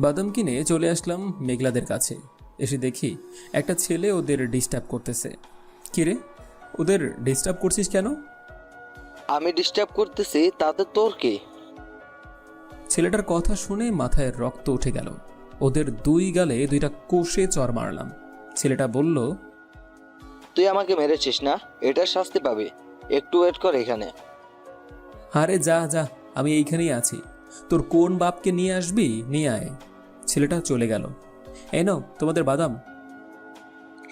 বাদাম কিনে চলে আসলাম মেঘলাদের কাছে। এসে দেখি একটা ছেলে ওদের ডিস্টার্ব করতেছে। কিরে, ওদের ডিস্টার্ব করছিস কেন? আমি ডিস্টার্ব করতেছি তাতে তোর কি? ছেলেটার কথা শুনে মাথায় রক্ত উঠে গেল। ওদের দুই গালে দুইটা কষে চড় মারলাম। ছেলেটা বলল, তুই আমাকে মেরেছিস না, এটার শাস্তি পাবি। একটু ওয়েট কর এখানে। আরে যা যা, আমি এইখানেই আছি। তোর কোন বাপকে নিয়ে আসবি নিয়ে আয়। ছেলেটা চলে গেল। এই নাও তোমাদের বাদাম।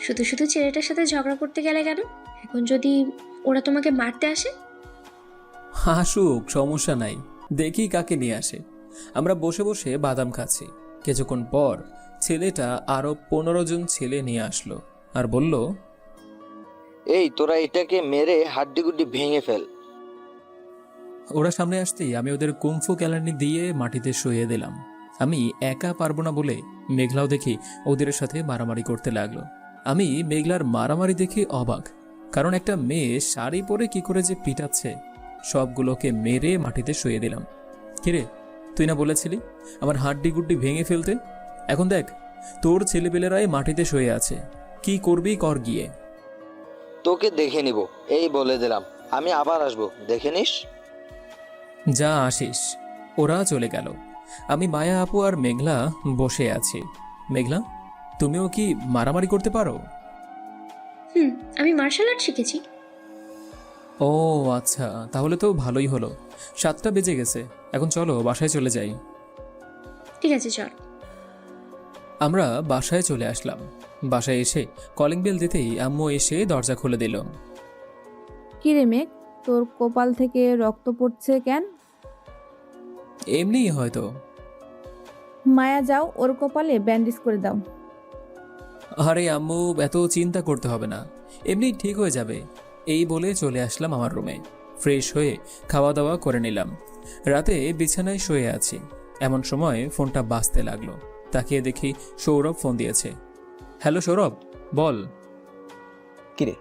শুধু শুধু ছেলেটার সাথে ঝগড়া করতে গেলে কেন? এখন যদি ওরা তোমাকে মারতে আসে? হাসুক, সমস্যা নাই, দেখি কাকে নিয়ে আসে। আমরা বসে বসে বাদাম খাচ্ছি। কিছুক্ষণ পর ছেলেটা আরো 15 জন ছেলে নিয়ে আসলো আর বলল, এই তোরা এটাকে মেরে হাড্ডিগুড্ডি ভেঙে ফেল। ওরা সামনে আসতেই আমি ওদের কুংফু ক্যালানি দিয়ে মাটিতে শুয়ে দিলাম। আমি একা পারবো না বলে মেঘলাও দেখি ওদের সাথে মারামারি করতে লাগলো। আমি মেঘলার মারামারি দেখে অবাক, কারণ একটা মেয়ে শাড়ি পরে কি করে যে পিটাচ্ছে। সবগুলোকে মেরে মাটিতে শুয়ে দিলাম। কিরে, তুই না বলেছিলি আমার হাড্ডি গুড্ডি ভেঙে ফেলতে? এখন দেখ, তোর ছেলেপেলেরাই মাটিতে শুয়ে আছে। কি করবি কর গিয়ে। তোকে দেখে নিব, এই বলে দিলাম। আমি আবার আসবো, দেখে নিস। যা আসিস। ওরা চলে গেল। আমি, মায়া আপু আর মেঘলা বসে আছি। মেঘলা, তুমিও কি মারামারি করতে পারো? আমি মার্শাল আর্ট শিখেছি। ও আচ্ছা, তাহলে তো ভালোই হলো। 7টা বেজে গেছে, এখন চলো বাসায় চলে যাই। ঠিক আছে, চল। আমরা বাসায় চলে আসলাম। বাসায় এসে কলিং বেল দিতেই আম্মু এসে দরজা খুলে দিল। কি রে মেঘ, তোর কপাল থেকে রক্ত পড়ছে কেন? এমনিই হয়তো। মায়া, যাও ওর কপালে ব্যান্ডেজ করে দাও। আরে আম্মু, এত চিন্তা করতে হবে না, এমনি ঠিক হয়ে যাবে। এই বলে চলে আসলাম আমার রুমে। ফ্রেশ হয়ে খাওয়া দাওয়া করে নিলাম। রাতে বিছানায় শুয়ে আছি, এমন সময় ফোনটা বাজতে লাগলো। তাকিয়ে দেখি সৌরভ ফোন দিয়েছে। হ্যালো সৌরভ, বল। কিরে,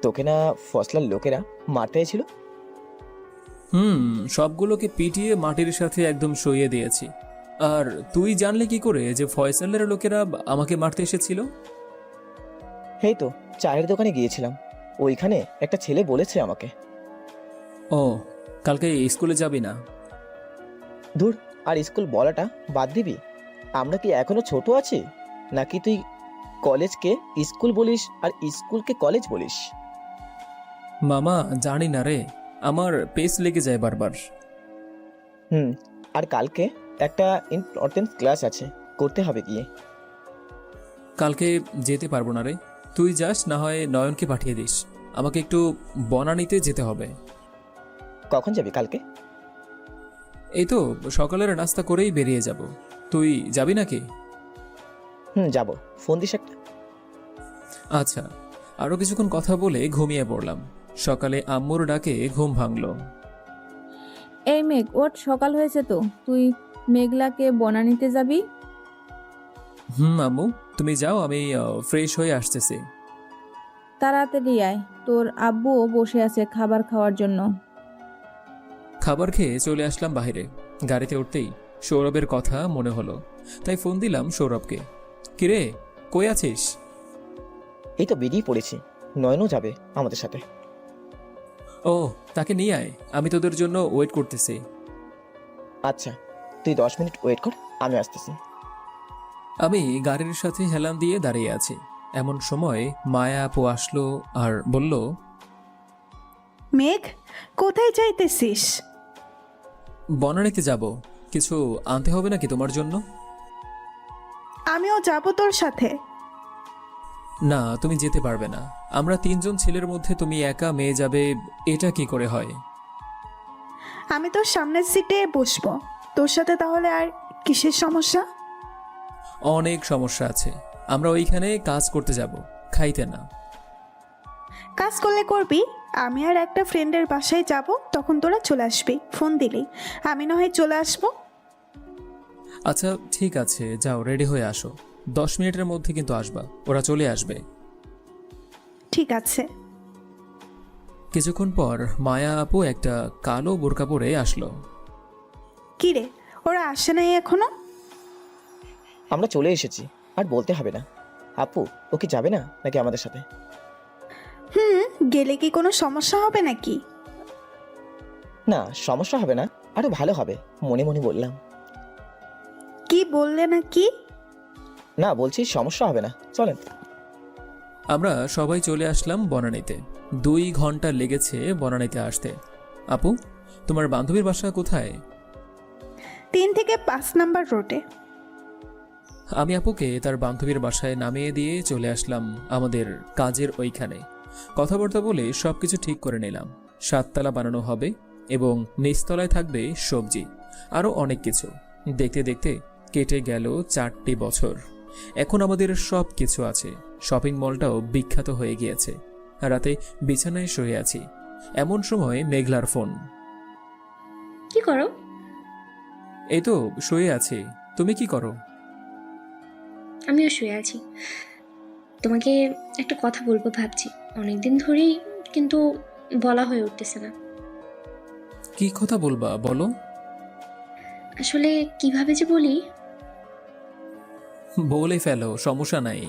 তোকে না ফসলার লোকেরা মারতে এসেছিল? সবগুলোকে পিটিয়ে মাটির সাথে একদম সইয়ে দিয়েছি। আর তুই জানলে কি করে যে ফয়সালের লোকেরা আমাকে মারতে এসেছিল? এই তো চায়ের দোকানে গিয়েছিলাম, ওইখানে একটা ছেলে বলেছে আমাকে। ও, কালকে স্কুলে যাবি না? ধুর, আর স্কুল বলাটা বাদ দিবি। আমরা কি এখনো ছোট আছি নাকি তুই কলেজকে স্কুল বলিস আর স্কুলকে কলেজ বলিস? মামা, জানি না রে, আমার পেস লেগে যায় বারবার। আর কালকে একটা ইম্পর্টেন্ট ক্লাস আছে, করতে হবে গিয়ে। কালকে যেতে পারবো না রে, তুই যাস, না হয় নয়নকে পাঠিয়ে দিস। আমাকে একটু বনানীতে যেতে হবে। কখন যাবি কালকে? এই তো সকালের নাস্তা করেই বেরিয়ে যাব। তুই যাবি নাকি? যাব, ফোন দিস একটা। আচ্ছা। আরও কিছুক্ষণ কথা বলে ঘুমিয়ে পড়লাম। সকালে আম্মুর ডাকে ঘুম ভাঙলো। এই মেঘ, ওঠ, সকাল হয়েছে তো। তুই মেঘলাকে বনানীতে যাবি? আম্মু, তুমি যাও, আমি ফ্রেশ হয়ে আসতেছি। তাড়াতাড়ি আয়, তোর আব্বুও বসে আছে খাবার খাওয়ার জন্য। খাবার খেয়ে চলে আসলাম বাইরে। গাড়িতে উঠতেই সৌরভের কথা মনে হলো, তাই ফোন দিলাম সৌরভকে। কিরে, কই আছিস? এই তো বেরিয়ে পড়েছি, নয়নও যাবে আমাদের সাথে। ও, তাকে নিয়ে আয়, আমি তোদের জন্য ওয়েট করতেছি। আচ্ছা, তুই 10 মিনিট ওয়েট কর, আমি আসতেছি। আমি গাড়ির সাথে হেলান দিয়ে দাঁড়িয়ে আছি। এমন সময় মায়া আপু আসলো আর বলল, মেঘ, কোথায় যাইতেছিস? বনানীতে যাব। কিছু আনতে হবে নাকি তোমার জন্য? আমিও যাব তোর সাথে। না, তুমি যেতে পারবে না। আমরা 3 জন ছেলের মধ্যে তুমি একা মেয়ে যাবে, এটা কি করে হয়? আমি তোর সামনের সিটে বসবো, তোর সাথে তাহলে আর কিসের সমস্যা? অনেক সমস্যা আছে। আমরা ওইখানে কাজ করতে যাব, খাইতে না। কাজ করলে করবি, আমি আর একটা ফ্রেন্ডের বাসায় যাব, তখন তোরা চলে আসবি। ফোন দিলি, আমি না হয় চলে আসবো। আচ্ছা ঠিক আছে, যাও রেডি হয়ে আসো। 10 মিনিটের মধ্যে কিন্তু আসবা, ওরা চলে আসবে। ঠিক আছে। কিছুক্ষণ পর মায়া আপু একটা কালো বোরকা পরে আসলো। কি রে, ওরা আসে নাই এখনো? আমরা চলে এসেছি, আর বলতে হবে না। আপু, ও কি যাবে না নাকি আমাদের সাথে? গেলে কি কোনো সমস্যা হবে নাকি? না, সমস্যা হবে না, আরো ভালো হবে, মনে মনে বললাম। কি বললে নাকি? না, বলছি সমস্যা হবে না, চলেন। আমরা সবাই চলে আসলাম বনানীতে। 2 ঘন্টা লেগেছে বনানীতে আসতে। আপু, তোমার বান্ধবীর বাসা কোথায়? 3 থেকে 5 নাম্বার রোডে। আমি আপুকে তার বান্ধবীর বাসায় নামিয়ে দিয়ে চলে আসলাম আমাদের কাজের ওইখানে। কথাবার্তা বলে সবকিছু ঠিক করে নিলাম। 7 তলা বানানো হবে এবং নিচতলায় থাকবে সবজি, আরও অনেক কিছু। দেখতে দেখতে কেটে গেল 4টি বছর। এখন আমাদের সব কিছু আছে। শপিং মলটাও বিখ্যাত হয়ে গিয়েছে। রাতে বিছানায় শুয়ে আছি, এমন সময় মেঘলার ফোন। কি করো? এই তো শুয়ে আছি, তুমি কি করো? আমিও শুয়ে আছি। তোমাকে একটা কথা বলবো ভাবছি, অনেকদিন ধরেই, কিন্তু বলা হয়ে উঠতেছে না। কি কথা বলবা, বলো। আসলে কিভাবে যে বলি, বলে ফেলো, সমস্যা নাই।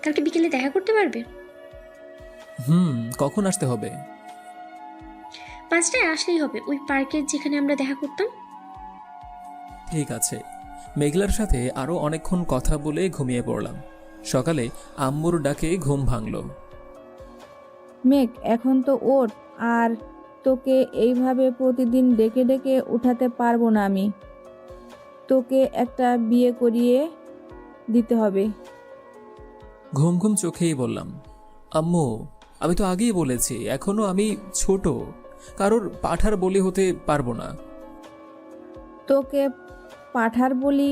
কালকে বিকেলে দেখা করতে পারবে? কখন আসতে হবে? 5টায় আসলেই হবে, ওই পার্কের যেখানে আমরা দেখা করতাম। ঠিক আছে। মেঘলার সাথে আরও অনেকক্ষণ কথা বলে ঘুমিয়ে পড়লাম। সকালে আম্মুর ডাকে ঘুম ভাঙল। মেঘ, এখন তো ওঠ, আর তোকে এইভাবে প্রতিদিন ডেকে ডেকে উঠাতে পারবো না আমি। তোকে একটা বিয়ে করিয়ে দিতে হবে। ঘুম ঘুম চোখেই বললাম, আম্মু আমি তো আগেই বলেছি এখনো আমি ছোট, কারোর পাঠার বলি হতে পারবো না। তোকে পাঠার বলি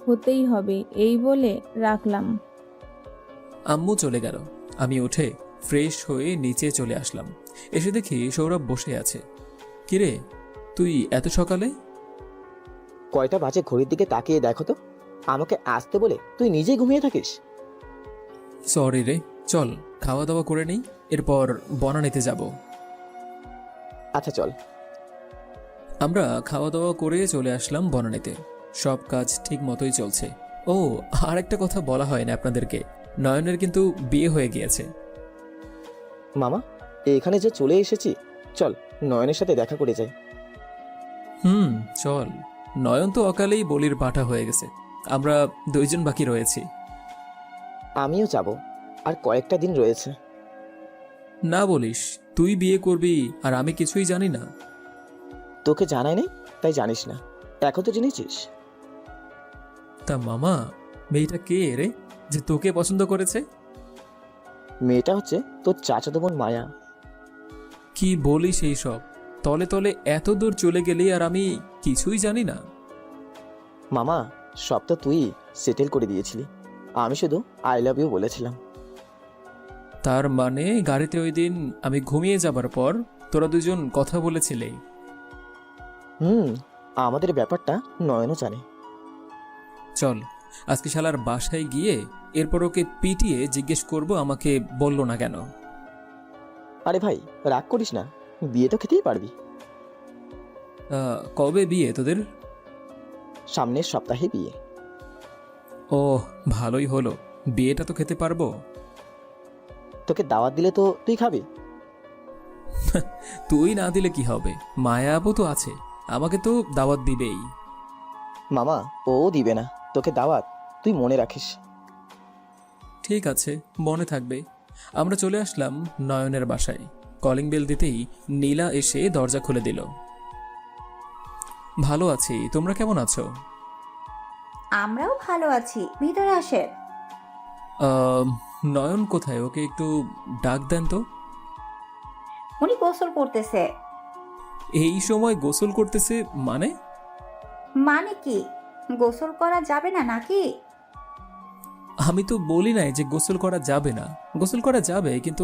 হতেই হবে, এই বলে রাখলাম। আম্মু চলে গেল। আমি উঠে ফ্রেশ হয়ে নিচে চলে আসলাম। এসে দেখি সৌরভ বসে আছে। কিরে, তুই এত সকালে? কয়টা বাজে ঘড়ির দিকে তাকিয়ে দেখো তো। আমাকে আসতে বলে তুই নিজেই ঘুমিয়ে থাকিস। সরি রে, চল খাওয়া দাওয়া করে নেই, এরপর বনানীতে যাব। আচ্ছা চল। আমরা খাওয়া দাওয়া করে চলে আসলাম বনানীতে। সব কাজ ঠিক মতোই চলছে। ও, আর একটা কথা বলা হয় না আপনাদেরকে, নয়নের কিন্তু বিয়ে হয়ে গিয়েছে। মামা, এখানে যে চলে এসেছি, চল নয়নের সাথে দেখা করে যাই। চল। নয়ন তো অকালেই বলির পাঠা হয়ে গেছে, আমরা 2জন বাকি রয়েছি। আমিও যাব, আর কয়েকটা দিন রয়েছে। না বলিস, তুই বিয়ে করবি আর আমি কিছুই জানি না? তোকে জানাই নাই তাই জানিস না, এখন তো জেনেছিস। তা মামা, মেয়েটা কে রে যে তোকে পছন্দ করেছে? মেয়েটা হচ্ছে তোর চাচাতো বোন মায়া। কি বলিস এই সব? তলে তলে এত দূর চলে গেলি আর আমি কিছুই জানি না? মামা, সব তো তুই সেটেল করে দিয়েছিলি, আমি শুধু আই লাভ ইউ বলেছিলাম। তার মানে গাড়িতে ওই দিন আমি ঘুমিয়ে যাবার পর তোরা 2জন কথা বলেছিলে? আমাদের ব্যাপারটা নয়নও জানে। চল আজকে শালার বাসায় গিয়ে এরপর ওকে পিটিয়ে জিজ্ঞেস করব আমাকে বললো না কেন। আরে ভাই, রাগ করিস না, বিয়ে তো খেতেই পারবি। কবে বিয়ে তোদের? সামনের সপ্তাহে বিয়ে। ও, ভালোই হলো, বিয়েটা তো খেতে পারবো। তোকে দাওয়াত দিলে তো তুই খাবি? তুই না দিলে কি হবে, মায়া আপু তো আছে, আমাকে তো দাওয়াত দিবেই। মামা, ও দিবে না তোকে দাওয়াত, তুই মনে রাখিস। ঠিক আছে, মনে থাকবে। আমরা চলে আসলাম নয়নের বাসায়। কলিং বেল দিতেই নীলা এসে দরজা খুলে দিল। ভালো আছি, তোমরা কেমন আছো? আমরাও ভালো আছি, ভিতরে আসেন। নয়ন কোথায়? ওকে একটু ডাক দেন তো। উনি গোসল করতেছে। এই সময় গোসল করতেছে মানে? মানে কি, গোসল করা যাবে না নাকি? আমি তো বলি নাই যে গোসল করা যাবে না, গোসল করা যাবে, কিন্তু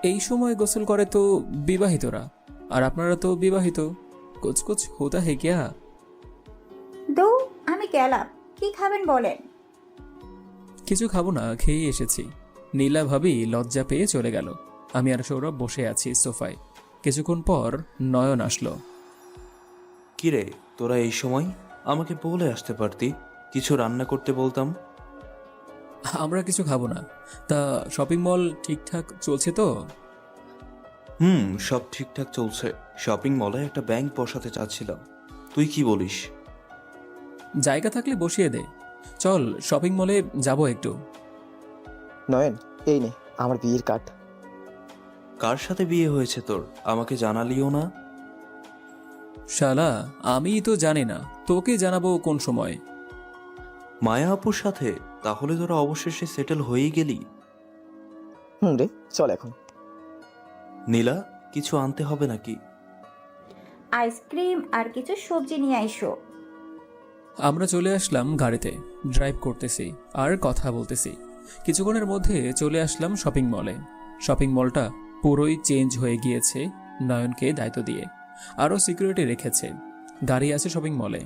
এই সময় গোসল করে তো বিবাহিতরা, আর আপনারা তো বিবাহিত। কুছ কুছ হোতা হে ক্যা? আমি গেলাম, কি খাবেন বলেন? কিছু খাবো না, খেয়ে এসেছি। নীলা ভাবি লজ্জা পেয়ে চলে গেল। আমি আর সৌরভ বসে আছি সোফায়। কিছুক্ষণ পর নয়ন আসলো। কিরে, তোরা এই সময় আমাকে বলে আসতে পারতি, কিছু রান্না করতে বলতাম। আমরা কিছু খাবো না। তা শপিং মল ঠিকঠাক চলছে তো? সব ঠিকঠাক চলছে। শপিং মলে একটা ব্যাংক বসাতে চাচ্ছিলাম, তুই কি বলিস? জায়গা থাকলে বসিয়ে দে, চল শপিং মলে যাব একটু। নয়ন, এই নে আমার বিয়ের কার্ড। কার সাথে বিয়ে হয়েছে তোর, আমাকে জানালিও না? শালা, আমি তো জানি না, তোকে জানাবো কোন সময়। মায়া আপুর সাথে? তাহলে তোরা অবশেষে সেটেল হয়েই গেলি। রে, চল এখন। নীলা, কিছু আনতে হবে নাকি? আইসক্রিম আর কিছু সবজি নিয়ে আইসো। আমরা চলে আসলাম গাড়িতে, ড্রাইভ করতেছি আর কথা বলতেছি। কিছুক্ষণের মধ্যে চলে আসলাম শপিং মলে। শপিং মলটা পুরোই চেঞ্জ হয়ে গিয়েছে নয়নকে দায়িত্ব দিয়ে, আরও সিকিউরিটি রেখেছে। গাড়ি আছে শপিং মলে।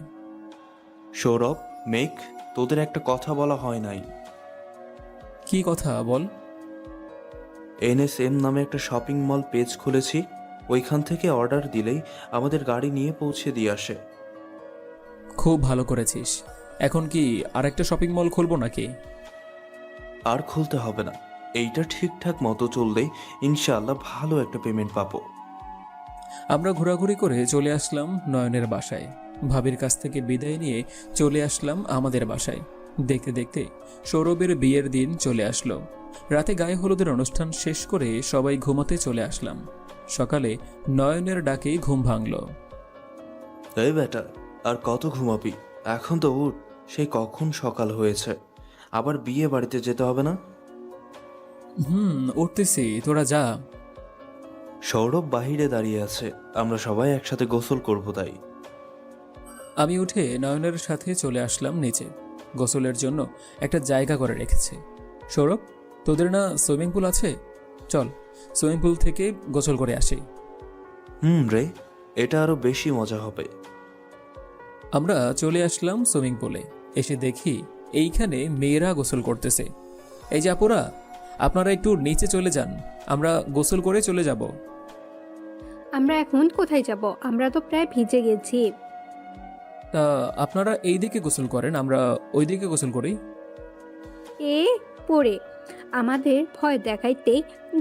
সৌরভ, মেঘ, তোদের একটা কথা বলা হয় নাই। কি কথা বল? NSM নামে একটা শপিং মল পেজ খুলেছি, ওইখান থেকে অর্ডার দিলেই আমাদের গাড়ি নিয়ে পৌঁছে দিয়ে আসে। খুব ভালো করেছিস। এখন কি আরেকটা শপিং মল খুলবো নাকি? আর খুলতে হবে না, এইটা ঠিকঠাক মতো চললেই ইনশাআল্লাহ ভালো একটা পেমেন্ট পাবো। আমরা ঘোরাঘুরি করে চলে আসলাম নয়নের বাসায়। ভাবির কাছ থেকে বিদায় নিয়ে চলে আসলাম আমাদের বাসায়। দেখতে দেখতে সৌরভের বিয়ের দিন চলে আসলো। রাতে গায়ে হলুদের অনুষ্ঠান শেষ করে সবাই ঘুমাতে চলে আসলাম। সকালে নয়নের ডাকেই ঘুম ভাঙল। এই বেটা, আর কত ঘুমাবি? এখন তো উঠ, সেই কখন সকাল হয়েছে, আবার বিয়ে বাড়িতে যেতে হবে না? উঠতেছি, তোরা যা। সৌরভ বাহিরে দাঁড়িয়ে আছে, আমরা সবাই একসাথে গোসল করব তাই। আমি উঠে নয়নের সাথে চলে আসলাম নিচে। গোসলের জন্য একটা জায়গা করে রেখেছে। সৌরভ, তোদের না সুইমিং পুল আছে? চল সুইমিং পুল থেকে গোসল করে আসি। রে, এটা আরো বেশি মজা হবে। আমরা চলে আসলাম সুইমিং পুলে। এসে দেখি এইখানে মেয়েরা গোসল করতেছে। এই যে আপুরা, আপনারা একটু নিচে চলে যান, আমরা গোসল করে চলে যাব। আমরা এখন কোথায় যাব? আমরা তো প্রায় ভিজে গেছি। তা আপনারা এই দিকে গোসল করেন, আমরা ওই দিকে গোসল করি। এ পড়ে আমাদের ভয় দেখাইতে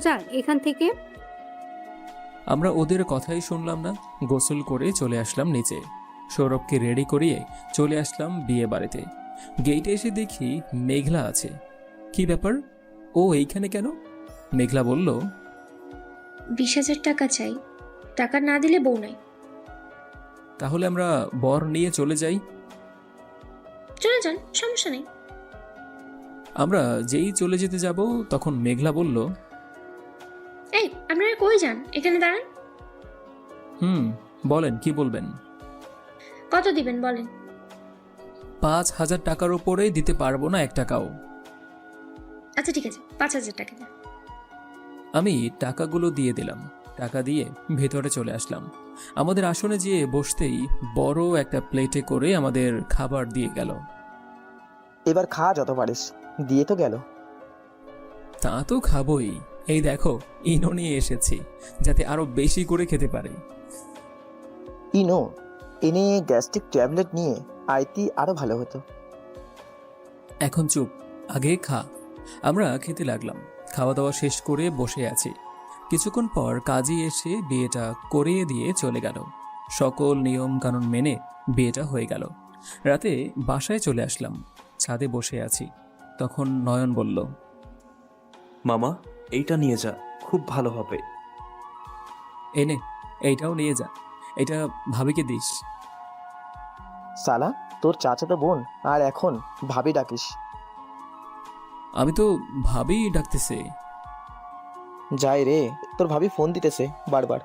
যান এখান থেকে। আমরা ওদের কথাই শুনলাম না, গোসল করে চলে আসলাম নিচে। সৌরভকে রেডি করিয়ে চলে আসলাম বিয়ে বাড়িতে। গেটে এসে দেখি মেঘলা আছে। কি ব্যাপার, ও এইখানে কেন? মেঘলা বলল, 20,000 টাকা চাই, টাকা না দিলে বউ নাই। তাহলে আমরা বর নিয়ে চলে যাই। চলে যান, সমস্যা নেই। আমরা যেই চলে যেতে যাব তখন মেঘলা বলল, এই আপনারা কই যান? এখানে দাঁড়ান। বলেন কি বলবেন? কত দিবেন বলেন? 5,000 টাকার উপরে দিতে পারবো না 1 টাকাও। আচ্ছা ঠিক আছে, 5,000 টাকা দেন। আমি টাকাগুলো দিয়ে দিলাম। টাকা দিয়ে ভেতরে চলে আসলাম। আমাদের আসনে যেয়ে বসতেই বড় একটা প্লেটে করে আমাদের খাবার দিয়ে গেল। এবার খা যত পারিস, দিয়ে তো গেল। তা তো খাবই। এই দেখো, ইনো নিয়ে এসেছি যাতে আরো বেশি করে খেতে পারি। ইনো এনে গ্যাস্ট্রিক ট্যাবলেট নিয়ে আইতি আরো ভালো হতো। এখন চুপ, আগে খা। আমরা খেতে লাগলাম। খাওয়া দাওয়া শেষ করে বসে আছি। কিছুক্ষণ পর কাজী এসে বিয়েটা করিয়ে দিয়ে চলে গেল। সকল নিয়ম কানুন মেনে বিয়েটা হয়ে গেল। রাতে বাসায় চলে আসলাম। ছাদে বসে আছি। তখন নয়ন বলল, মামা, এইটা নিয়ে যা, খুব ভালো হবে। এনে এইটাও নিয়ে যা, এটা ভাবিকে দিস। সালা, তোর চাচাতো বোন আর এখন ভাবি ডাকিস? আমি তো ভাবি ডাকতেছে। যাই রে, তোর ভাবি ফোন দিতেছে বারবার।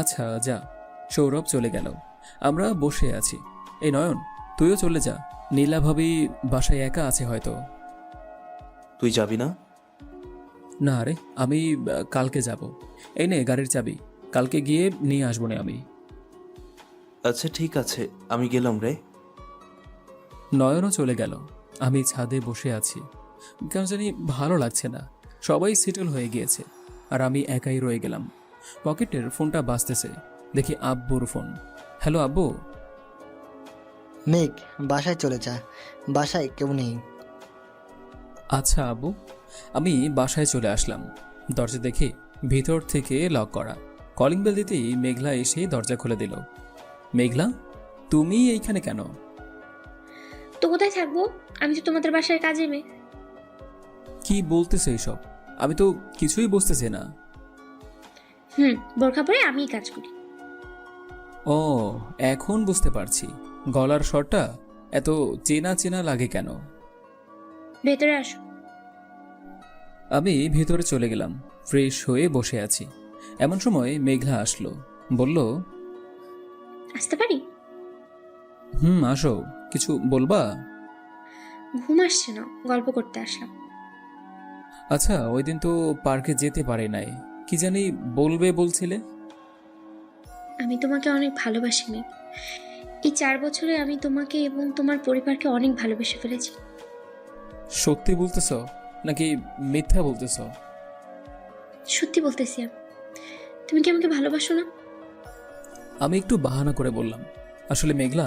আচ্ছা যা। সৌরভ চলে গেল। আমরা বসে আছি। এই নয়ন, তুইও চলে যা। নীলা ভাবি বাসায় একা আছে হয়তো। তুই যাবি না? না রে, আমি কালকে যাব। এই নে গাড়ির চাবি, কালকে গিয়ে নিয়ে আসবো না আমি। আচ্ছা ঠিক আছে, আমি গেলাম রে। নয়নও চলে গেল। আমি ছাদে বসে আছি। কেন জানি ভালো লাগছে না। সবাই সেটেল হয়ে গিয়েছে আর আমি একাই রয়ে গেলাম। পকেটের ফোনটা বাজতেছে। দেখি আব্বুর ফোন। হ্যালো আব্বু। মেঘ, বাসায় চলে যা, বাসায় কেউ নেই। আচ্ছা আব্বু। আমি বাসায় চলে আসলাম। দরজা দেখি ভিতর থেকে লক করা। কলিং বেল দিতেই মেঘলা এসে দরজা খুলে দিল। মেঘলা, তুমি এইখানে কেন? তো কোথায় থাকবো? আমি তো তোমাদের বাসার কাজে মেয়ে। কি বলতেছে এইসব? আমি তো কিছুই বুঝতেছি না। বোরখা পরে আমিই কাজ করি। ও, এখন বুঝতে পারছি। গলার স্বরটা এত চেনা চেনা লাগে কেন। ভেতরে আসো। আমি ভিতরে চলে গেলাম। ফ্রেশ হয়ে বসে আছি। এমন সময় মেঘলা আসলো। বলল, আসতে পারি? আসো। কিছু বলবা? ঘুম আসছে না, গল্প করতে আসলাম। আচ্ছা, ওই দিন তো পার্কে যেতে পারে নাই, কি জানি বলবে বলছিলে? আমি তোমাকে অনেক ভালোবাসি মেঘ। এই 4 বছরে আমি তোমাকে এবং তোমার পরিবারকে অনেক ভালোবেসে ফেলেছি। সত্যি বলতেছ নাকি মিথ্যা বলতেছ? সত্যি বলতেছি আমি। তুমি কি আমাকে ভালোবাসো না? আমি একটু বাহানা করে বললাম, আসলে মেঘলা,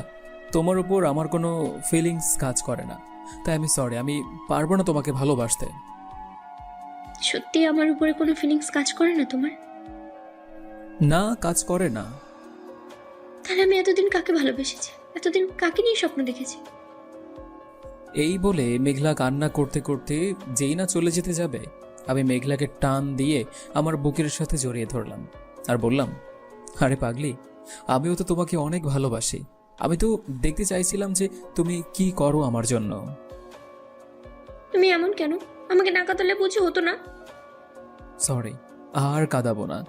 তোমার উপর আমার কোনো ফিলিংস কাজ করে না, তাই আমি সরি, আমি পারবো না তোমাকে ভালোবাসতে। সত্যি আমার উপরে কোনো ফিলিংস কাজ করে না তোমার? না, কাজ করে না। তাহলে আমি এতদিন কাকে ভালোবেসেছি, এতদিন কাকে নিয়ে স্বপ্ন দেখেছি? এই বলে মেঘলা কান্না করতে করতে যেই না চলে যেতে যাবে, আমি মেঘলাকে টান দিয়ে আমার বুকের সাথে জড়িয়ে ধরলাম আর বললাম, আরে পাগলি, আমিও তো তোমাকে অনেক ভালোবাসি। আমি তো দেখতে চাইছিলাম যে তুমি কি করো আমার জন্য। তুমি এমন কেন? আমাকে না কাঁদালে বুঝে হতো না? সরি, আর কাঁদাবো না।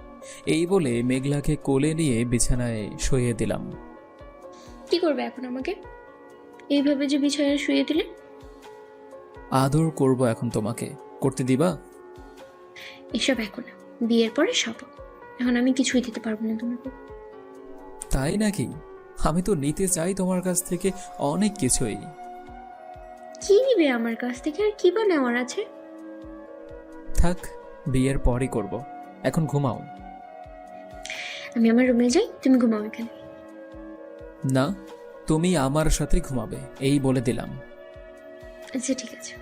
এই বলে মেঘলাকে কোলে নিয়ে বিছানায় শুইয়ে দিলাম। কি করবে এখন আমাকে এইভাবে যে বিছানায় শুয়ে দিলে? আদর করব এখন, তোমাকে করতে দিবা? এসব এখন না, বিয়ের পরে সব। এখন আমি কিছুই দিতে পারবো না তোমাকে। তাই নাকি? আমি তো নিতে চাই তোমার কাছ থেকে অনেক কিছুই। কি নিবে আমার কাছ থেকে, আর কি বা নেওয়ার আছে? থাক, বিয়ের পরই করব, এখন ঘুমাও। আমি আমার রুমে যাই, তুমি ঘুমাও এখানে। না, তুমি আমার সাথে ঘুমাবে, এই বলে দিলাম। আচ্ছা ঠিক আছে।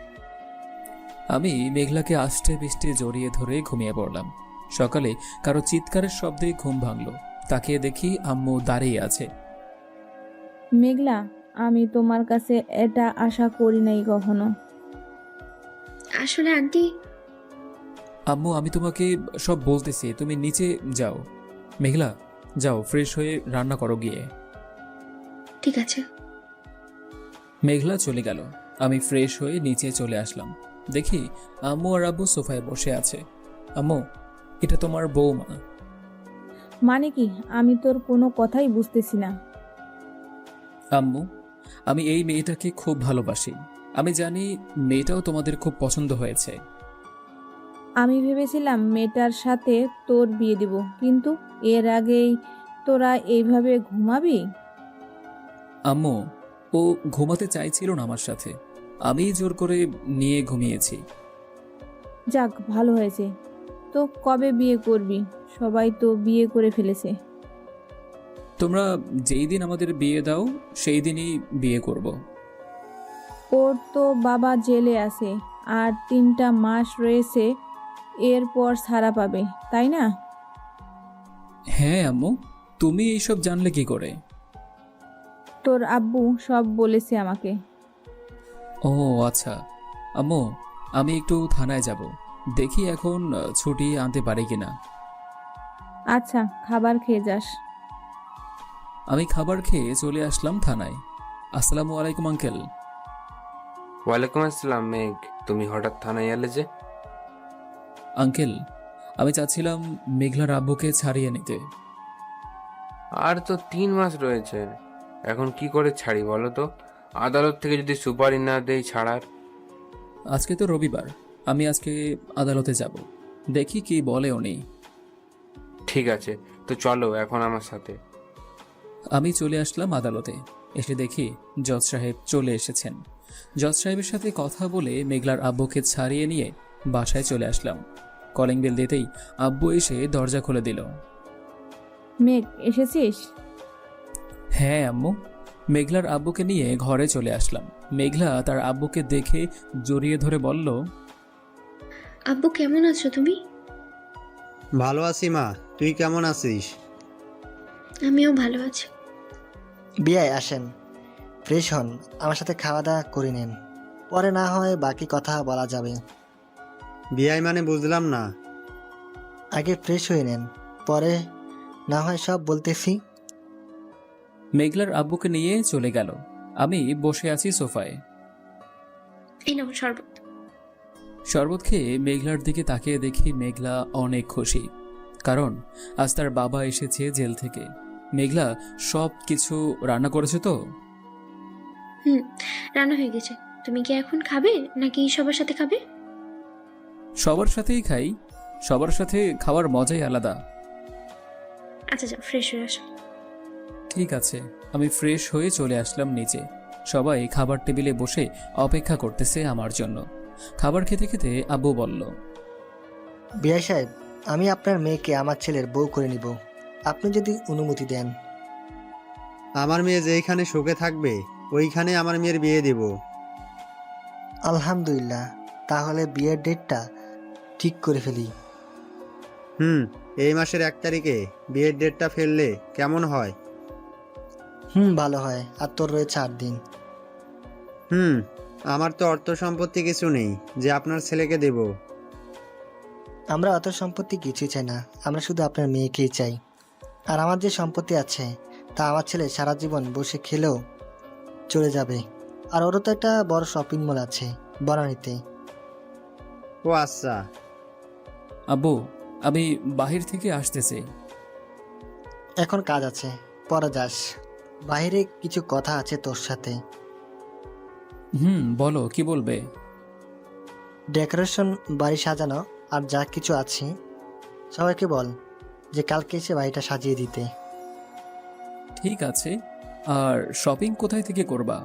আমি মেঘলাকে আষ্টে পিষ্টে জড়িয়ে ধরে ঘুমিয়ে পড়লাম। সকালে কারো চিৎকারের শব্দে ঘুম ভাঙলো। তাকিয়ে দেখি আম্মু দাঁড়িয়ে আছে। মেঘলা, আমি তোমার কাছে এটা আশা করি নাই কখনো। আসলে আন্টি, আম্মু, আমি তোমাকে সব বলতেছি, তুমি নিচে যাও। মেঘলা, যাও ফ্রেশ হয়ে রান্না করো গিয়ে। ঠিক আছে। মেঘলা চলে গেল। আমি ফ্রেশ হয়ে নিচে চলে আসলাম। দেখি আম্মু আর আব্বু সোফায় বসে আছে। আম্মু, এটা তোমার বৌমা। মানে কি? আমি তোর কোনো কথাই বুঝতেছি না। আম্মু, আমি এই মেয়েটাকে খুব ভালোবাসি। আমি জানি মেয়েটাও তোমাদের খুব পছন্দ হয়েছে। আমি ভেবেছিলাম মেয়েটার সাথে তোর বিয়ে দিব, কিন্তু এর আগেই তোরা এইভাবে ঘুমাবি? আম্মু, ও ঘুমাতে চাইছিল না আমার সাথে, আমি জোর করে নিয়ে ঘুমিয়েছি। যাক, ভালো হয়েছে। তো কবে বিয়ে করবি? সবাই তো বিয়ে করে ফেলেছে। তোমরা যেই দিন আমাদের বিয়ে দাও সেই দিনই বিয়ে করব। ওর তো বাবা জেলে আছে, আর 3টা মাস রয়েছে, এরপর ছাড়া পাবে, তাই না? হ্যাঁ আম্মু, তুমি এইসব জানলে কি করে? তোর আব্বু সব বলেছে আমাকে। ও আচ্ছা। আম্মু, আমি একটু থানায় যাব, দেখি এখন ছুটি আনতে পারি কিনা। আচ্ছা, খাবার খেয়ে যাস। আমি খাবার খেয়ে চলে আসলাম থানায়। আসসালামু আলাইকুম আঙ্কেল। ওয়ালাইকুম আসসালাম। মেঘ, তুমি হঠাৎ থানায় এলে যে? আঙ্কেল, আমি চাচ্ছিলাম মেঘলার আব্বুকে ছাড়িয়ে নিতে। আর তো 3 মাস রয়েছে, এখন কি করে ছাড়ি বলো তো? আদালত থেকে যদি সুপারি না দেয় ছাড়ার। আজকে তো রবিবার, আমি আজকে আদালতে যাব, দেখি কি বলে উনি। ঠিক আছে, তো চলো এখন আমার সাথে। আমি চলে আসলাম আদালতে। এসে দেখি জজ সাহেব চলে এসেছেন। জজ সাহেবের সাথে কথা বলে মেঘলার আব্বুকে ছাড়িয়ে নিয়ে বাসায় চলে আসলাম। কলিং বেল দিতেই আব্বু এসে দরজা খুলে দিল। মেঘ, এসেছিস? হ্যাঁ আম্মু। মেঘলার আব্বুকে নিয়ে ঘরে চলে আসলাম। মেঘলা তার আব্বুকে দেখে জড়িয়ে ধরে বলল, আব্বু কেমন আছো তুমি? ভালো আছি মা, তুই কেমন আছিস? আমিও ভালো আছি। বিয়ায় আসেন, ফ্রেশ হন, আমার সাথে খাওয়া দাওয়া করে নেন, পরে না হয় বাকি কথা বলা যাবে। বিয়াই মানে বুঝলাম না। আগে ফ্রেশ হয়ে নেন, পরে না হয় সব বলতেছি। মেঘলার আব্বুকে নিয়ে চলে গেল। আমি বসে আছি সোফায়। এই নাও শরবত। শরবত খেয়ে মেঘলার দিকে তাকিয়ে দেখি মেঘলা অনেক খুশি, কারণ আজ তার বাবা এসেছে জেল থেকে। মেঘলা সব কিছু রান্না করেছে তো? রান্না হয়ে গেছে। তুমি কি এখন খাবে নাকি সবার সাথে খাবে? সবার সাথেই খাই, সবার সাথে খাওয়ার মজাই আলাদা। আচ্ছা যাও, ফ্রেশ হয়ে আসো। ঠিক আছে। আমি ফ্রেশ হয়ে চলে আসলাম নিচে। সবাই খাবার টেবিলে বসে অপেক্ষা করতেছে আমার জন্য। খাবার খেতে খেতে আব্বু বলল, বিয়াই সাহেব, আমি আপনার মেয়েকে আমার ছেলের বউ করে নিব, আপনি যদি অনুমতি দেন। আমার মেয়ে যেইখানে সুখে থাকবে ওইখানে আমার মেয়ের বিয়ে দেব। আলহামদুলিল্লাহ, তাহলে বিয়ের ডেটটা ঠিক করে ফেলি। এই মাসের 1 তারিখে বিয়ের ডেটটা ফেললে কেমন হয়? ভালো হয়। আর তোর রয়েছে 8 দিন। আমার তো অর্থ সম্পত্তি কিছু নেই যে আপনার ছেলেকে দেব। আমরা অত সম্পত্তি কিছুই চাই না, আমরা শুধু আপনার মেয়েকেই চাই। আর আমার যে সম্পত্তি আছে তা আমার ছেলে সারা জীবন বসে খেলেও চলে যাবে। আর ওরও তো একটা বড় শপিং মল আছে বনানীতে। ও আচ্ছা। আব্বু, আমি বাহির থেকে আসতেছি। এখন কাজ আছে, পরে যাস। বাইরে কিছু কথা আছে তোর সাথে। বলো, কি বলবে? ডেকোরেশন, বাড়ি সাজানো আর যা কিছু আছে সবাইকে বল যে কালকে এসে বাড়িটা সাজিয়ে দিতে। ঠিক আছে। আর শপিং কোথায় থেকে করবা?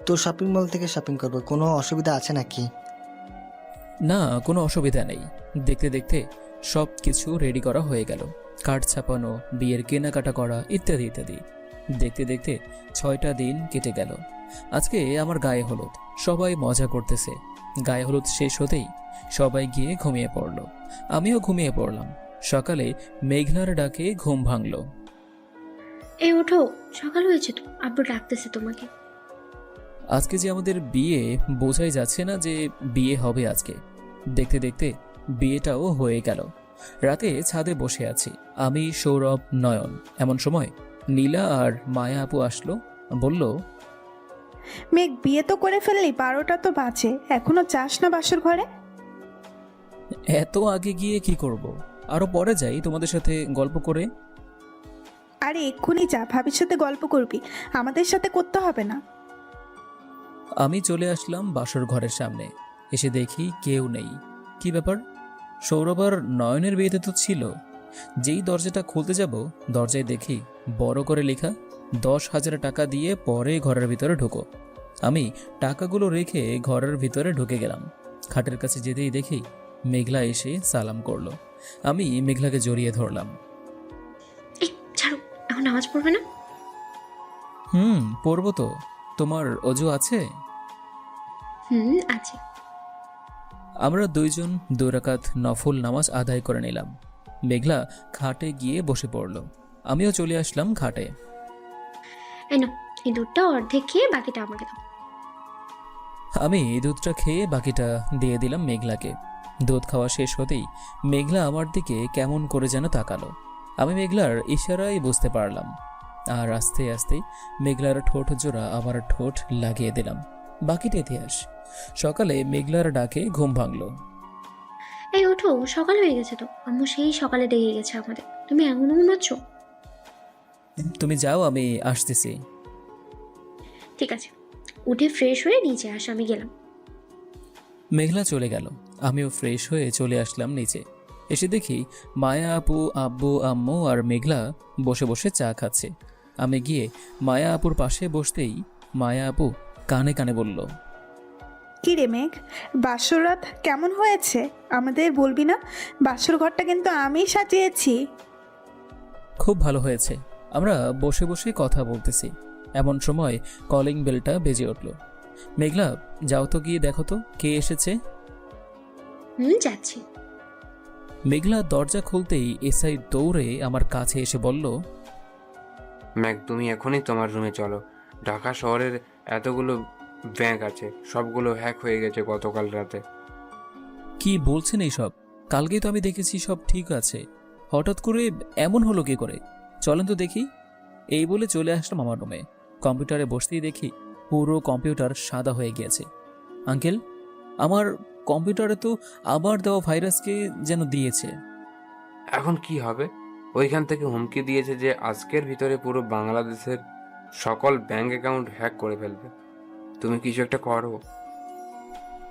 তো শপিং মল থেকে শপিং করবো, কোনো অসুবিধা আছে নাকি? না, কোনো অসুবিধা নেই। দেখতে দেখতে সব কিছু রেডি করা হয়ে গেল। কার্ড ছাপানো, বিয়ের কেনাকাটা করা, ইত্যাদি ইত্যাদি। দেখতে দেখতে 6টা দিন কেটে গেল। আজকে আমার গায়ে হলুদ, সবাই মজা করতেছে। গায়ে হলুদ শেষ হতেই সবাই গিয়ে ঘুমিয়ে পড়ল, আমিও ঘুমিয়ে পড়লাম। সকালে মেঘলার ডাকে ঘুম ভাঙল। এই ওঠো, সকাল হয়েছে তো, আব্বু ডাকতেছে তোমাকে। আজকে যে আমাদের বিয়ে, বোঝাই যাচ্ছে না যে বিয়ে হবে আজকে। দেখতে দেখতে বিয়েটাও হয়ে গেল। রাতে ছাদে বসে আছি আমি, সৌরভ, নয়ন। এমন সময় নীলা আর মায়া আপু আসলো। বলল, মেঘ, বিয়ে তো করে ফেললি, 12টা তো বাজে, এখনো যাস না বাসর ঘরে? এত আগে গিয়ে কি করব, আরো পরে যাই তোমাদের সাথে গল্প করে। আরে এক্ষুনি যা, ভাবির সাথে গল্প করবি, আমাদের সাথে করতে হবে না। আমি চলে আসলাম বাসর ঘরের সামনে। এসে দেখি কেউ নেই। কি ব্যাপার? সৌরভ আর নয়নের বিয়েতে তো ছিল। যেই দরজাটা খুলতে যাব, দরজায় দেখি বড় করে লেখা 10,000 টাকা দিয়ে পরে ঘরের ভিতরে ঢোকো। আমি টাকাগুলো রেখে ঘরের ভিতরে ঢুকে গেলাম। খাটের কাছে যেতেই দেখি মেঘলা এসে সালাম করলো। আমি মেঘলাকে জড়িয়ে ধরলাম। এই ছাড়ো, এখন নামাজ পড়বে না? পড়বো তো। তোমার অজু আছে? আছে। আমরা দুইজন 2 রাকাত নফল নামাজ আদায় করে নিলাম। মেঘলা খাটে গিয়ে বসে পড়ল, আমিও চলে আসলাম খাটে। এই নাও, এই দুধটা অর্ধেক খেয়ে বাকিটা আমাকে দাও। আমি দুধটা খেয়ে বাকিটা দিয়ে দিলাম মেঘলাকে। দুধ খাওয়া শেষ হতেই মেঘলা আমার দিকে কেমন করে যেন তাকালো। আমি মেঘলার ইশারায় বুঝতে পারলাম। আর আস্তে আস্তে মেঘলার ঠোঁট জোড়া আমার ঠোঁট লাগিয়ে দিলাম। বাকিটা ইতিহাস। সকালে মেঘলার ডাকে ঘুম ভাঙল। এই ওঠো, সকাল হয়ে গেছে তো, আম্মু সেই সকালে ডেকে গেছে আমাদের, তুমি এখনো ঘুমাচ্ছ? তুমি যাও, আমি আসতেছি। ঠিক আছে, উঠে ফ্রেশ হয়ে নিচে আসো, আমি গেলাম। মেঘলা চলে গেল, আমিও ফ্রেশ হয়ে চলে আসলাম নিচে। এসে দেখি মায়া আপু, আব্বু, আম্মু আর মেঘলা বসে বসে চা খাচ্ছে। আমি গিয়ে মায়া আপুর পাশে বসতেই মায়া আপু কানে কানে বলল, কি রে মেঘ, বাসর রাত কেমন হয়েছে আমাদের বলবি না? বাসর ঘরটা কিন্তু আমি সাজিয়েছি। খুব ভালো হয়েছে। আমরা বসে বসে কথা বলতেছি, এমন সময় কলিং বেলটা বেজে উঠল। মেঘলা, যাও তো গিয়ে দেখো তো কে এসেছে। যাচ্ছি। মেঘলা দরজা খুলতেই এসআই দৌড়ে আমার কাছে এসে বলল, ম্যাক, তুমি এখনই তোমার রুমে চলো। ঢাকা শহরের এতগুলো ব্যাংক আছে, সবগুলো হ্যাক হয়ে গেছে গতকাল রাতে। কি বলছেন এইসব? কালকেই তো আমি দেখেছি সব ঠিক আছে, হঠাৎ করে এমন হলো কি করে? চলেন তো দেখি। এই বলে চলে আসলাম আমার রুমে। কম্পিউটারে বসতেই দেখি পুরো কম্পিউটার সাদা হয়ে গিয়েছে। আঙ্কেল, আমার কম্পিউটারে তো আবার দেওয়া ভাইরাসকে যেন দিয়েছে। এখন কি হবে? ওইখান থেকে হুমকি দিয়েছে যে আজকের ভিতরে পুরো বাংলাদেশের সকল ব্যাংক অ্যাকাউন্ট হ্যাক করে ফেলবে। তুমি কিছু একটা করো।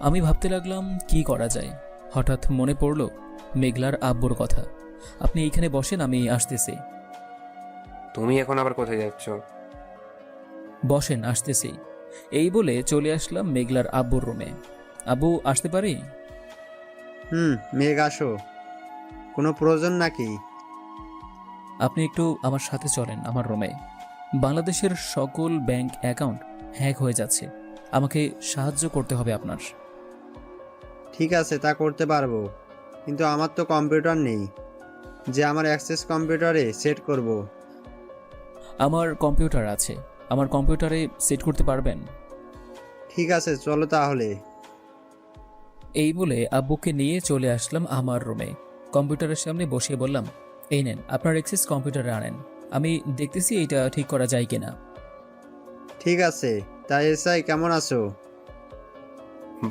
আমি ভাবতে লাগলাম কি করা যায়। হঠাৎ মনে পড়ল মেঘলার আব্বুর কথা। আপনি এইখানে বসেন, আমি আসতেছি। তুমি এখন আবার কোথায় যাচ্ছ? বসেন, আসতেছি। এই বলে চলে আসলাম মেঘলার আব্বুর রুমে। আব্বু, আসতে পারি? মেঘ আসো। কোনো প্রয়োজন নাকি? আপনি একটু আমার সাথে চলেন আমার রুমে। বাংলাদেশের সকল ব্যাংক অ্যাকাউন্ট হ্যাক হয়ে যাচ্ছে। আমাকে সাহায্য করতে হবে আপনার। ঠিক আছে, তা করতে পারবো, কিন্তু আমার তো কম্পিউটার নেই যে আমার অ্যাক্সেস কম্পিউটারে সেট করব। আমার কম্পিউটার আছে, আমার কম্পিউটারে সেট করতে পারবেন? ঠিক আছে, চলো তাহলে। এই বলে আব্বুকে নিয়ে চলে আসলাম আমার রুমে। কম্পিউটারের সামনে বসিয়ে বললাম, এই নেন আপনার অ্যাক্সেস কম্পিউটারে আনেন, আমি দেখতেছি এইটা ঠিক করা যায় কিনা। ঠিক আছে, তাই এসআই কেমন আছো?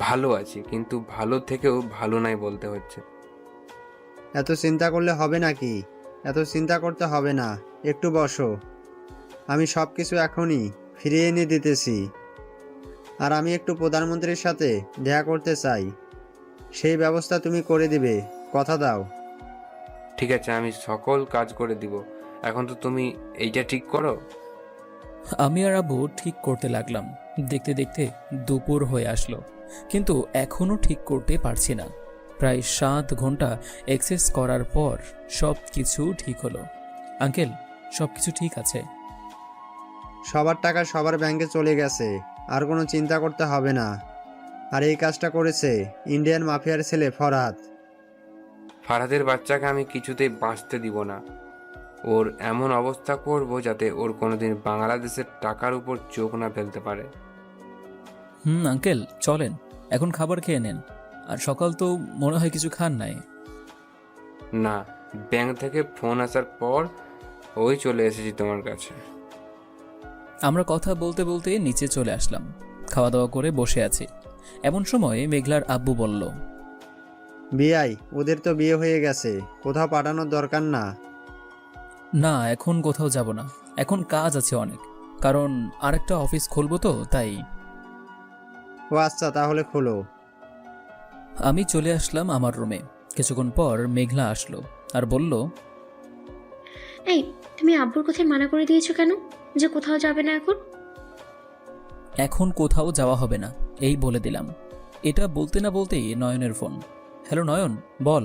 ভালো আছি, কিন্তু ভালো থেকেও ভালো নাই বলতে হচ্ছে। এত চিন্তা করলে হবে নাকি? এত চিন্তা করতে হবে না, একটু বসো। আমি সব কিছু এখনই ফিরিয়ে এনে দিতেছি। আর আমি একটু প্রধানমন্ত্রীর সাথে দেখা করতে চাই, সেই ব্যবস্থা তুমি করে দিবে, কথা দাও। ঠিক আছে, আমি সকল কাজ করে দিব। এখন তো তুমি এইটা ঠিক করো। আমি আর আব্বু ঠিক করতে লাগলাম। দেখতে দেখতে দুপুর হয়ে আসলো, কিন্তু এখনও ঠিক করতে পারছি না। প্রায় 7 ঘন্টা এক্সেস করার পর সব কিছু ঠিক হলো। আঙ্কেল, সব কিছু ঠিক আছে? সবার টাকা সবার ব্যাংকে চলে গেছে, আর কোনো চিন্তা করতে হবে না। আর এই কাজটা করেছে ইন্ডিয়ান মাফিয়ার ছেলে ফরহাদ। ফারাদের বাচ্চাকে আমি কিছুতেই বাঁচতে দিব না। ওর এমন অবস্থা করব যাতে ওর কোনোদিন বাংলাদেশের টাকার উপর চোখ না ফেলতে পারে। আঙ্কেল চলেন, এখন খাবার খেয়ে নেন। আর সকাল তো মনে হয় কিছু খান নাই। না, ব্যাংক থেকে ফোন আসার পর ওই চলে এসেছি তোমার কাছে। আমরা কথা বলতে বলতে নিচে চলে আসলাম, খাওয়া দাওয়া করে বসে আছি। এমন সময় মেঘলার আব্বু বলল, বিআই, ওদের তো বিয়ে হয়ে গেছে, কোথাও পাঠানোর দরকার না। না, এখন কোথাও যাব না, এখন কাজ আছে অনেক, কারণ আরেকটা অফিস খুলবো তো তাই। ও আচ্ছা, তাহলে খোলো। আমি চলে আসলাম আমার রুমে। কিছুক্ষণ পর মেঘলা আসলো আর বলল, এই, তুমি আব্বুর কথায় মানা করে দিয়েছো কেন যে কোথাও যাবে না এখন? এখন কোথাও যাওয়া হবে না, এই বলে দিলাম। এটা বলতে না বলতেই নয়নের ফোন। হ্যালো নয়ন, বল।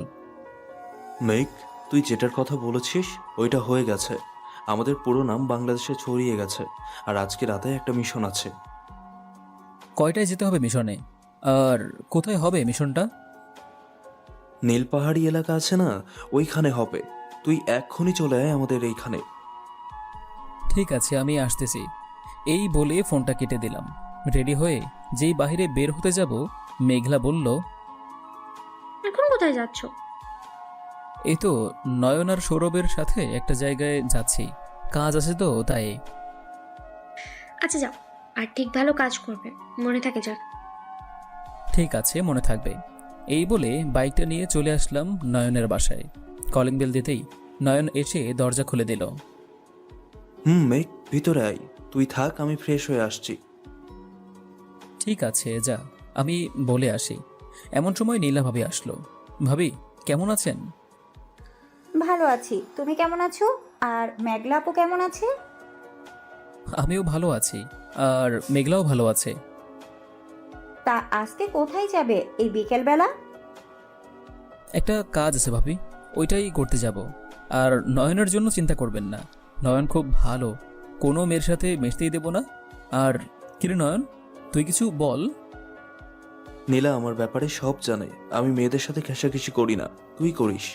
মেঘ, তুই যেটার কথা বলেছিস ওইটা হয়ে গেছে। আমাদের পুরো নাম বাংলাদেশে ছড়িয়ে গেছে, আর আজকে রাতে একটা মিশন আছে। কয়টায় যেতে হবে মিশনে, আর কোথায় হবে মিশনটা? নীলপাহাড়ি এলাকা আছে না, ওইখানে হবে। তুই এক্ষুনি চলে আয় আমাদের এইখানে। ঠিক আছে, আমি আসতেছি। এই বলে ফোনটা কেটে দিলাম। রেডি হয়ে যেই বাইরে বের হতে যাব, মেঘলা বলল, এখন কোথায় যাচ্ছ? এই তো নয়ন আর সৌরভের সাথে একটা জায়গায় যাচ্ছি, কাজ আছে তো তাই। আচ্ছা যাও, আর ঠিক ভালো কাজ করবে, মনে থাকে যাক। ঠিক আছে, মনে থাকবে। এই বলে বাইকটা নিয়ে চলে আসলাম নয়নের বাসায়। কলিং বেল দিতেই নয়ন এসে দরজা খুলে দিল। মেঘ, ভিতরে আয়, তুই থাক, আমি ফ্রেশ হয়ে আসছি। ঠিক আছে যা, আমি বলে আসি। এমন সময় নীলা ভাবি আসলো। ভাবি, কেমন আছেন? ভালো আছি, তুমি কেমন আছো? আর মেঘলা আপু কেমন আছে? আমিও ভালো আছি, আর মেঘলাও ভালো আছে। তা আজকে কোথায় যাবে এই বিকেলবেলা? একটা কাজ আছে ভাবি, ওইটাই করতে যাব। আর নয়নের জন্য চিন্তা করবেন না, নয়ন খুব ভালো, কোনো মেয়ের সাথে মিশতেই দেব না। আর কিরে নয়ন, তুই কিছু বল। নীলা আমার ব্যাপারে সব জানে, আমি মেয়েদের সাথে ঘেঁষাঘেঁষি করি না, তুই করিস।